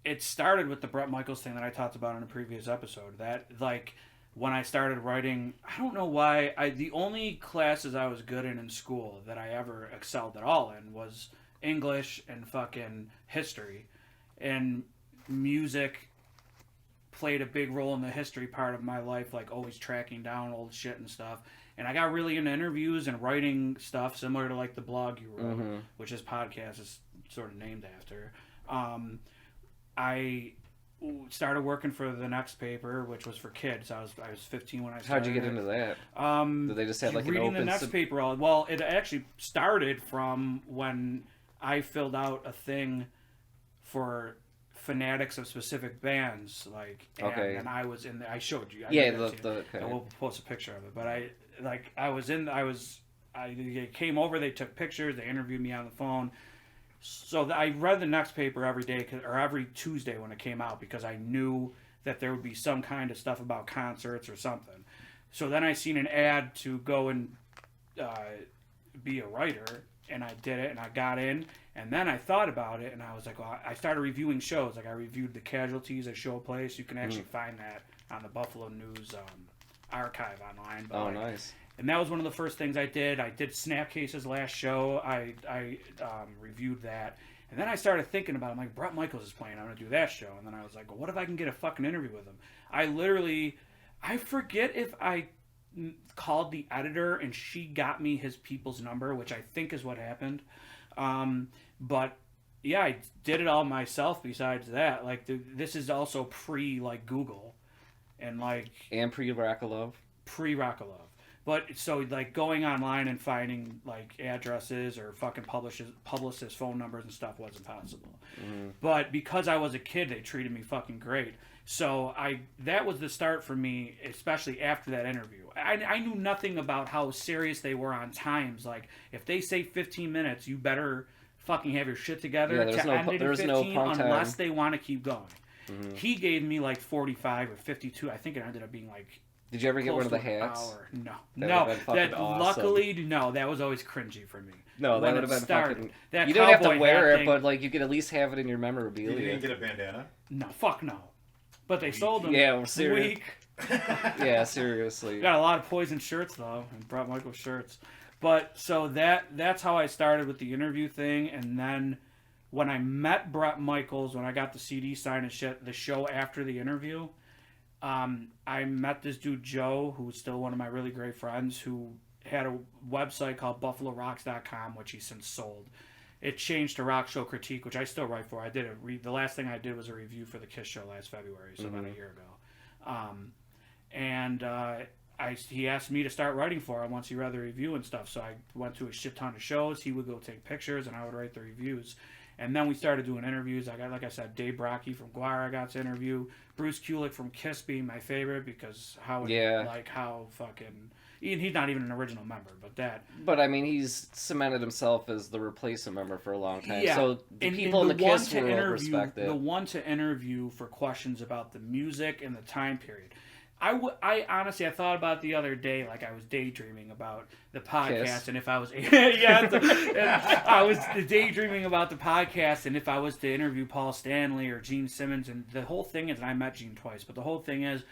it started with the Brett Michaels thing that I talked about in a previous episode. That, like, when I started writing, I don't know why, the only classes I was good in school that I ever excelled at all in was English and fucking history. And music played a big role in the history part of my life, like always tracking down old shit and stuff. And I got really into interviews and writing stuff similar to, like, the blog you wrote, which this podcast is sort of named after. I started working for the next paper, which was for kids. I was 15 when I started. How'd you get into that? Did they just have, like, an reading open... the next paper? Well, it actually started from when I filled out a thing for fanatics of specific bands, like, and I was in the, I showed you. Yeah, okay. We'll post a picture of it. But I came over, they took pictures, they interviewed me on the phone, So I read the next paper every day or every Tuesday when it came out because I knew that there would be some kind of stuff about concerts or something. So then I seen an ad to go and be a writer, and I did it, and I got in, and then I thought about it, and I was like, well, I started reviewing shows. Like I reviewed the Casualties at Showplace. You can actually find that on the Buffalo News archive online. But nice. And that was one of the first things I did. I did Snapcase's last show. I reviewed that. And then I started thinking about it. I'm like, Bret Michaels is playing. I'm going to do that show. And then I was like, well, what if I can get a fucking interview with him? I forget if I called the editor and she got me his people's number, which I think is what happened. But yeah, I did it all myself besides that. Like, this is also like Google. And pre-Rockalove. Pre-Rockalove. But so like going online and finding like addresses or fucking publicist phone numbers and stuff wasn't possible. But because I was a kid, they treated me fucking great. So that was the start for me, especially after that interview. I knew nothing about how serious they were on times. Like if they say 15 minutes, you better fucking have your shit together Yeah, to end it in 15 unless they want to keep going. He gave me like 45 or 52. I think it ended up being like. Did you ever get one of the hats? Hour. No. That awesome. Luckily, no. That was always cringy for me. No, that would have been started. fucking... That you don't have to cowboy wear hat it, but like you could at least have it in your memorabilia. You didn't get a bandana? No, fuck no. But they sold them. Yeah, seriously. Weak. Yeah, seriously. Got a lot of Poison shirts though, and Bret Michaels shirts. But so that's how I started with the interview thing, and then when I met Bret Michaels, when I got the CD signed and shit, the show after the interview. I met this dude, Joe, who's still one of my really great friends, who had a website called BuffaloRocks.com, which he since sold. It changed to Rock Show Critique, which I still write for. I did the last thing I did was a review for the Kiss show last February, so about a year ago. He asked me to start writing for him once he read the review and stuff, so I went to a shit ton of shows. He would go take pictures, and I would write the reviews. And then we started doing interviews. I got, like I said, Dave Brockie from GWAR I got to interview. Bruce Kulick from Kiss being my favorite because how fucking... He's not even an original member, but that... But, I mean, he's cemented himself as the replacement member for a long time. Yeah. So the people in the Kiss world respect it. The one to interview for questions about the music and the time period. I honestly, I thought about it the other day, like I was daydreaming about the podcast, Kiss. And if I was, I was daydreaming about the podcast, and if I was to interview Paul Stanley or Gene Simmons, and the whole thing is, and I met Gene twice, but the whole thing is,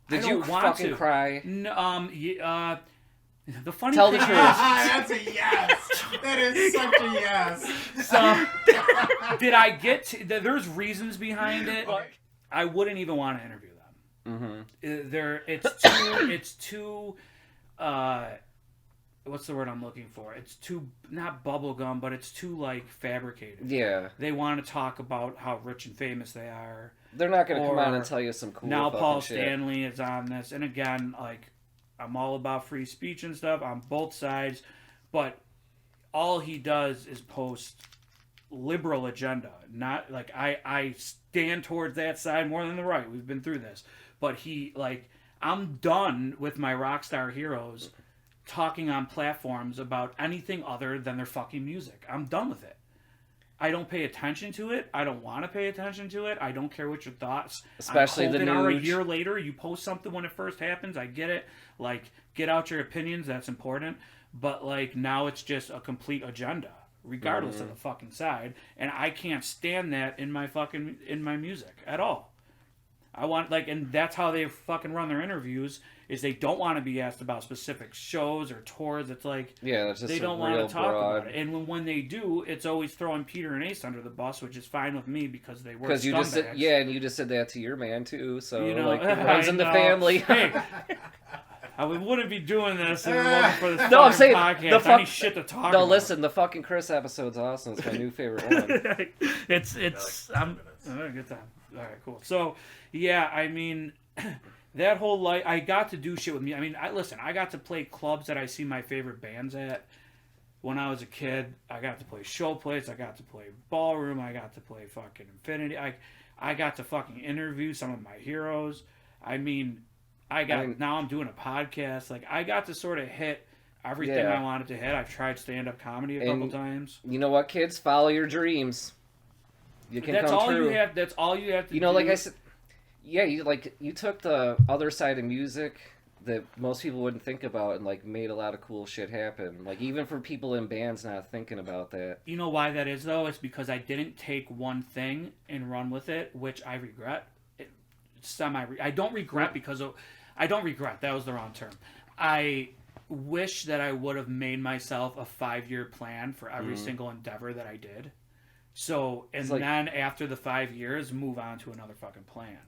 did you fucking cry? No, the funny Tell thing the truth. That's a yes. That is such a yes. So, did I get to? There's reasons behind it. I wouldn't even want to interview them. It's too what's the word I'm looking for? It's too, not bubblegum, but it's too like fabricated. Yeah. They want to talk about how rich and famous they are. They're not going to come on and tell you some cool now Paul shit. Stanley is on this, and again, like, I'm all about free speech and stuff on both sides, but all he does is post liberal agenda. Not like I stand towards that side more than the right. We've been through this. But I'm done with my rock star heroes talking on platforms about anything other than their fucking music. I'm done with it. I don't pay attention to it. I don't want to pay attention to it. I don't care what your thoughts. Especially the news. A news. year later, you post something when it first happens. I get it. Like, get out your opinions. That's important. But like now, it's just a complete agenda, regardless of the fucking side. And I can't stand that in my music at all. I want, and that's how they fucking run their interviews, is they don't want to be asked about specific shows or tours. It's like, yeah, it's just they don't want to talk about it. And when they do, it's always throwing Peter and Ace under the bus, which is fine with me because they were scumbags. You just said, and you just said that to your man too, so it runs in the family. Hey, we wouldn't be doing this if it wasn't for this I'm saying podcast. I need shit to talk about. No, listen, the fucking Chris episode's awesome. It's my new favorite one. I'm having a good time. All right, cool. So, yeah, I mean, that whole I got to do shit with me. I mean, I got to play clubs that I see my favorite bands at. When I was a kid, I got to play Showplace. I got to play Ballroom. I got to play fucking Infinity. I got to fucking interview some of my heroes. Now I'm doing a podcast. Like, I got to sort of hit everything I wanted to hit. I've tried stand-up comedy a couple times. You know what, kids? Follow your dreams. You can That's come all true. you have. That's all you have to do. You know, like I said, yeah, you took the other side of music that most people wouldn't think about and like made a lot of cool shit happen. Like even for people in bands not thinking about that. You know why that is though? It's because I didn't take one thing and run with it, which I regret. I don't regret because of, I don't regret. That was the wrong term. I wish that I would have made myself a 5-year plan for every single endeavor that I did. So, and then after the 5 years, move on to another fucking plan.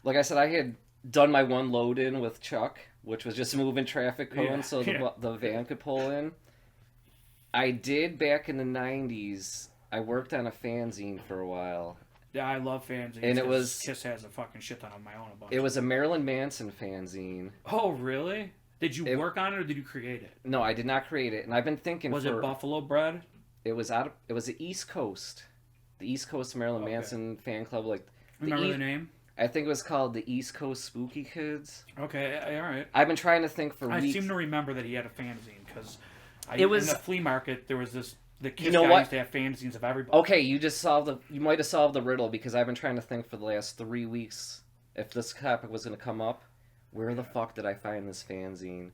Like I said, I had done my one load in with Chuck, which was just moving traffic cones so the van could pull in. I did back in the 90s. I worked on a fanzine for a while. Yeah, I love fanzines. And it was Kiss has a fucking shit ton of my own. It was a Marilyn Manson fanzine. Oh, really? Did you work on it or did you create it? No, I did not create it. And I've been thinking Was it Buffalo Bread? It was the East Coast. The East Coast Marilyn Manson fan club. Like Remember the name? I think it was called the East Coast Spooky Kids. Okay, all right. I've been trying to think for weeks. I seem to remember that he had a fanzine because it was in the flea market. There was this. The Kiss guy used to have fanzines of everybody. Okay, you might have solved the riddle because I've been trying to think for the last 3 weeks if this topic was going to come up. Where the fuck did I find this fanzine?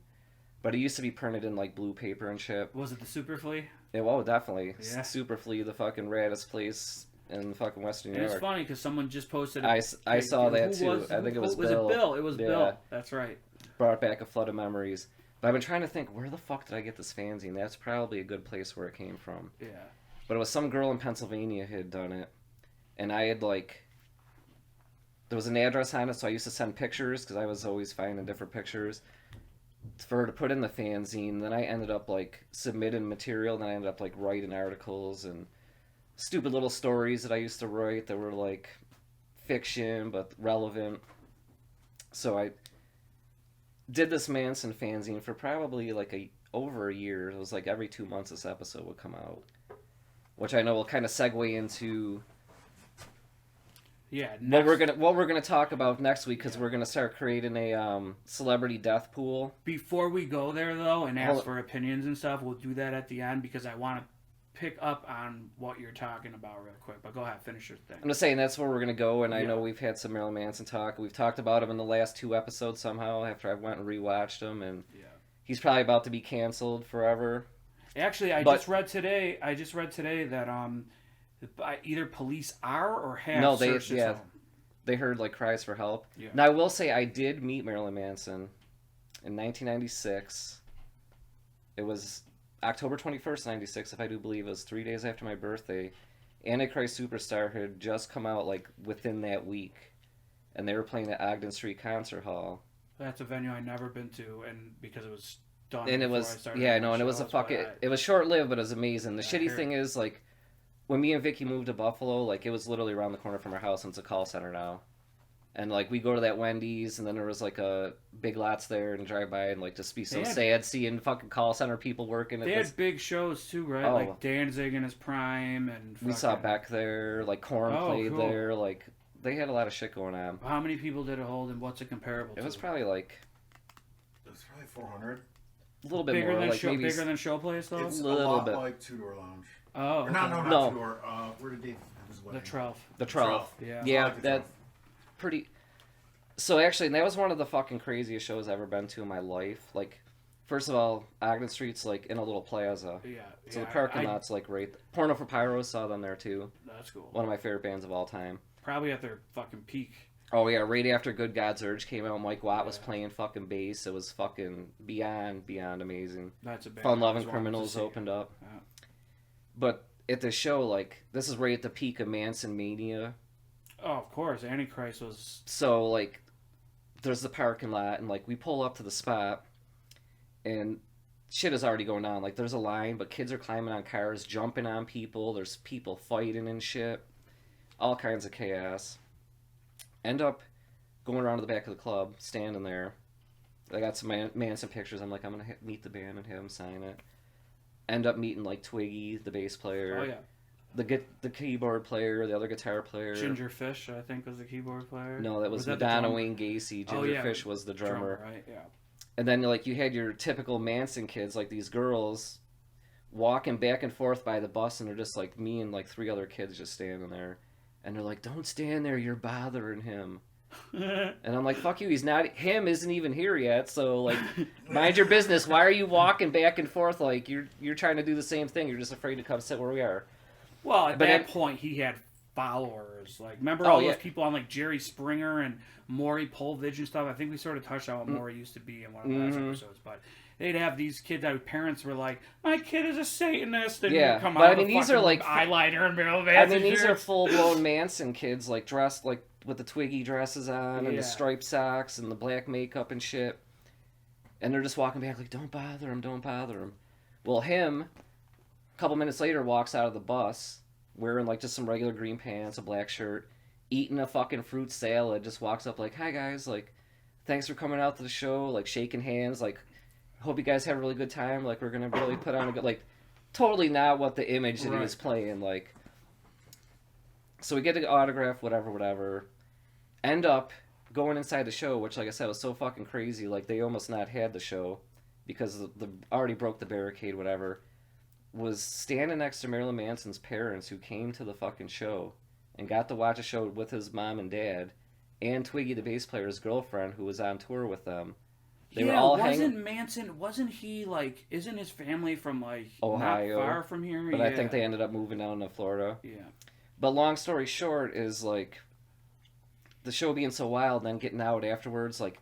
But it used to be printed in like blue paper and shit. Was it the Super Flea? Yeah, well, definitely. Yeah. Super Flea, the fucking raddest place in fucking Western New York. It's funny because someone just posted. I saw that too. I think it was Bill. Was it Bill? It was Bill. That's right. Brought back a flood of memories. But I've been trying to think, where the fuck did I get this fanzine? That's probably a good place where it came from. Yeah. But it was some girl in Pennsylvania who had done it. And I had like... There was an address on it, so I used to send pictures, because I was always finding different pictures, for her to put in the fanzine. Then I ended up like submitting material, then I ended up like writing articles and stupid little stories that I used to write that were like fiction, but relevant. So I did this Manson fanzine for probably like over a year. It was like every 2 months this episode would come out, which I know will kind of segue into what we're gonna talk about next week, because we're gonna start creating a celebrity death pool. Before we go there though and ask for opinions and stuff, we'll do that at the end because I want to pick up on what you're talking about real quick. But go ahead, finish your thing. I'm just saying that's where we're gonna go, and I know we've had some Marilyn Manson talk. We've talked about him in the last 2 episodes somehow after I went and rewatched him, and he's probably about to be canceled forever. Actually, I just read today that either police are or have searched his home. They heard like cries for help. Yeah. Now I will say I did meet Marilyn Manson in 1996. It was October 21st, 96, if I do believe. It was 3 days after my birthday. Antichrist Superstar had just come out like within that week, and they were playing at Ogden Street Concert Hall. That's a venue I've never been to, and because it was done. And it was and it was it was short lived, but it was amazing. The shitty thing is like, when me and Vicky moved to Buffalo, like it was literally around the corner from our house, and it's a call center now. And like we go to that Wendy's, and then there was like a Big Lots there, and drive by and like just be so sad seeing fucking call center people working. They had big shows too, right? Like Danzig in his prime, and we saw Beck there. Like Korn played there. Like they had a lot of shit going on. How many people did it hold, and what's it comparable to? It was probably like 400. A little bit bigger more, than like bigger than Showplace though. It's a little bit like Two Door Lounge. Oh, okay. No. Two Door. Where did Dave have his wedding? The Trough. Yeah, like that pretty. So actually, that was one of the fucking craziest shows I've ever been to in my life. Like, first of all, Ogden Street's like in a little plaza. Yeah. So the parking lot's like right. Porno for Pyros, saw them there too. That's cool. One of my favorite bands of all time. Probably at their fucking peak. Oh yeah, right after Good God's Urge came out, Mike Watt was playing fucking bass. It was fucking beyond amazing. That's a band. Fun Loving Criminals opened up. Yeah. But at the show, like, this is right at the peak of Manson mania. Oh, of course, Antichrist was. So like, there's the parking lot, and like we pull up to the spot, and shit is already going on. Like, there's a line, but kids are climbing on cars, jumping on people. There's people fighting and shit, all kinds of chaos. End up going around to the back of the club, standing there. I got some Manson pictures. I'm like, I'm gonna meet the band and have them sign it. End up meeting like Twiggy, the bass player. Oh yeah. The keyboard player, the other guitar player. Ginger Fish, I think, was the keyboard player. No, that was Madonna Wayne Gacy. Ginger Fish was the drummer. Right, yeah. And then like you had your typical Manson kids, like these girls walking back and forth by the bus, and they're just like me and like 3 other kids just standing there, and they're like, "Don't stand there, you're bothering him." And I'm like, "Fuck you, he's not. Him isn't even here yet. So like, mind your business. Why are you walking back and forth? Like you're trying to do the same thing. You're just afraid to come sit where we are." Well, at that point, he had followers. Like, remember all those people on like Jerry Springer and Maury Povich and stuff? I think we sort of touched on what Maury used to be in one of the last episodes, but they'd have these kids whose parents were like, "My kid is a Satanist," and come out with these are like eyeliner and Marilyn Manson. These are full blown Manson kids, like dressed like with the Twiggy dresses on and the striped socks and the black makeup and shit. And they're just walking back like, "Don't bother him, don't bother him." Well, him, a couple minutes later, walks out of the bus wearing like just some regular green pants, a black shirt, eating a fucking fruit salad, just walks up like, "Hi guys, like, thanks for coming out to the show," like shaking hands, like, "Hope you guys have a really good time, like, we're gonna really put on a good," like, totally not what the image that he was playing, like. So we get the autograph, whatever. End up going inside the show, which, like I said, was so fucking crazy. Like, they almost not had the show because the already broke the barricade, whatever. Was standing next to Marilyn Manson's parents who came to the fucking show and got to watch a show with his mom and dad, and Twiggy, the bass player's girlfriend, who was on tour with them. They were all Manson, wasn't he, like, isn't his family from, like, Ohio, not far from here? But I think they ended up moving down to Florida. Yeah. But long story short is, like, the show being so wild and then getting out afterwards, like,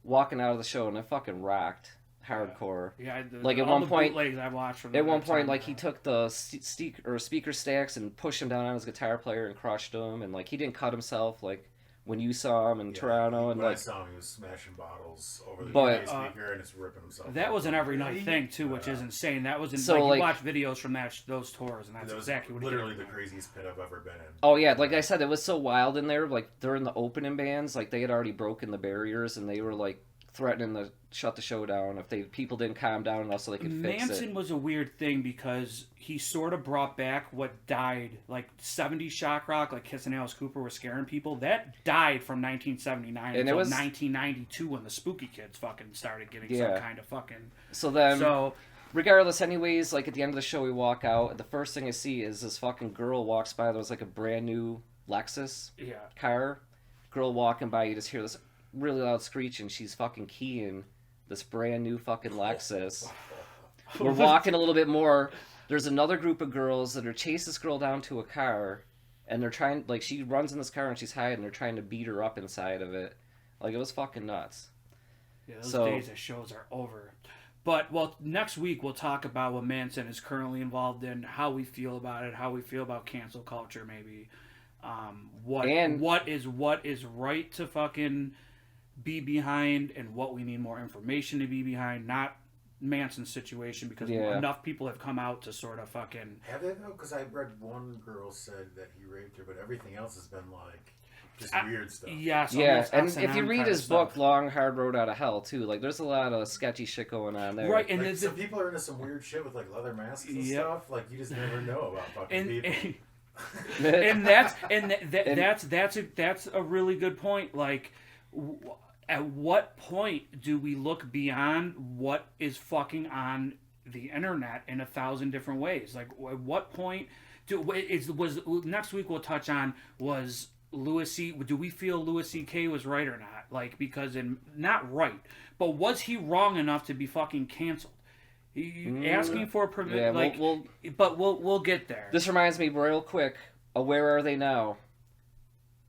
walking out of the show, and it fucking rocked hardcore. Yeah, like at one point, I watched from at one point, like, he took the speaker stacks and pushed him down on his guitar player and crushed him, and like he didn't cut himself like when you saw him in Toronto, and when like I saw him, he was smashing bottles over the speaker and it's ripping himself. That was an every night thing too, which is insane. That was you watch videos from those tours, and that's exactly what literally the craziest pit I've ever been in. Oh yeah, like I said, it was so wild in there. Like during the opening bands, like they had already broken the barriers, and they were like threatening to shut the show down if people didn't calm down enough so they could fix it. Manson was a weird thing because he sort of brought back what died, like 70s shock rock, like Kiss and Alice Cooper were scaring people. That died from 1979 until 1992 when the Spooky Kids fucking started getting some kind of fucking... So regardless, anyways, like at the end of the show we walk out, and the first thing I see is this fucking girl walks by. There was like a brand new Lexus car. Girl walking by, you just hear this really loud screech, and she's fucking keying this brand new fucking Lexus. We're walking a little bit more. There's another group of girls that are chase this girl down to a car, and they're trying, like, she runs in this car and she's hiding, and they're trying to beat her up inside of it. Like, it was fucking nuts. Yeah, those days of shows are over. But, well, next week we'll talk about what Manson is currently involved in, how we feel about it, how we feel about cancel culture, maybe. What is right to fucking be behind, and what we need more information to be behind, not Manson's situation, because enough people have come out to sort of fucking... Have they, though? Because I read one girl said that he raped her, but everything else has been like just weird stuff. Yeah, and if you read his book, Long Hard Road Out of Hell, too, like there's a lot of sketchy shit going on there. Right, and like, some people are into some weird shit with like leather masks and stuff. Like you just never know about fucking people. That's a really good point. Like, at what point do we look beyond what is fucking on the internet in 1,000 different ways? Like, at what point next week we'll touch on was Louis C. Do we feel Louis C.K. was right or not? Like, because not right, but was he wrong enough to be fucking canceled? Asking for permission, we'll get there. This reminds me real quick. Where are they now?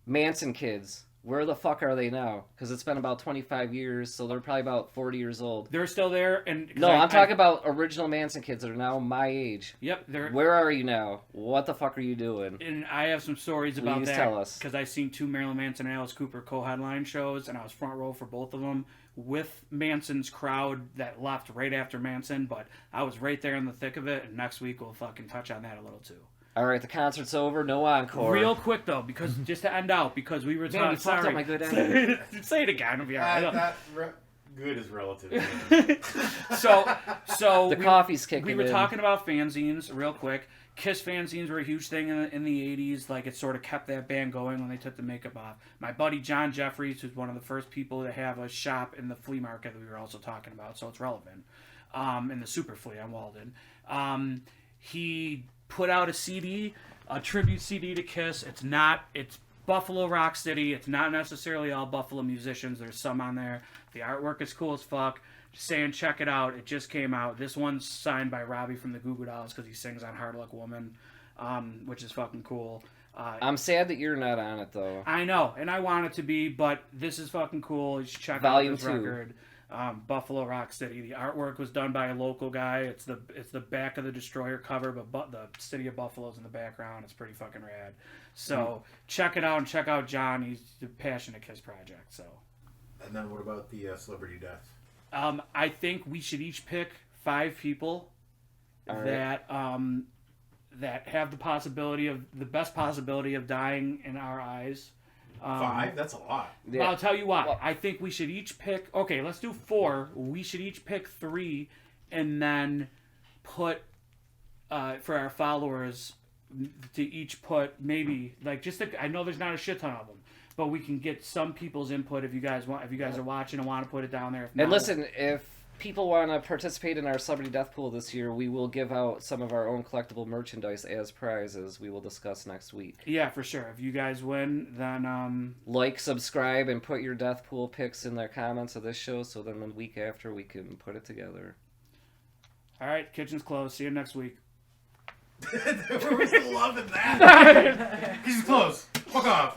Manson kids. Where the fuck are they now? Because it's been about 25 years, so they're probably about 40 years old. They're still there, and I'm talking about original Manson kids that are now my age. Yep, Where are you now? What the fuck are you doing? And I have some stories about that. Please tell us. Because I've seen 2 Marilyn Manson and Alice Cooper co-headline shows, and I was front row for both of them with Manson's crowd that left right after Manson, but I was right there in the thick of it, and next week we'll fucking touch on that a little too. All right, the concert's over. No encore. Real quick though, because just to end out, because we were talking. Sorry, my good ending. Say it again. It'll be all right. good is relative. So coffee's kicking We were in. talking about fanzines real quick. Kiss fanzines were a huge thing in the 80s. Like, it sort of kept that band going when they took the makeup off. My buddy John Jeffries, who's one of the first people to have a shop in the flea market that we were also talking about, so it's relevant, in the Super Flea on Walden. He put out a CD, a tribute CD to Kiss. It's Buffalo Rock City. It's not necessarily all Buffalo musicians. There's some on there. The artwork is cool as fuck. Just saying, check it out. It just came out. This one's signed by Robbie from the Goo Goo Dolls because he sings on Hard Luck Woman, which is fucking cool. I'm sad that you're not on it, though. I know, and I want it to be, but this is fucking cool. You should check Volume out this 2. record. Buffalo Rock City. The artwork was done by a local guy. It's the back of the Destroyer cover, but the city of Buffalo's in the background. It's pretty fucking rad. So check it out and check out John. He's a passionate Kiss project. So. And then what about the celebrity death? I think we should each pick 5 people that have the best possibility of dying in our eyes. 5? That's a lot. Yeah. I'll tell you why. I think we should each pick... Okay, let's do 4. We should each pick 3 and then put... for our followers to each put maybe... I know there's not a shit ton of them, but we can get some people's input if you guys are watching and want to put it down there. And listen, if people want to participate in our Celebrity Death Pool this year, we will give out some of our own collectible merchandise as prizes we will discuss next week. Yeah, for sure. If you guys win, then... subscribe, and put your Death Pool picks in their comments of this show, so then the week after we can put it together. All right, kitchen's closed. See you next week. We're still loving that. Kitchen's closed. Fuck off.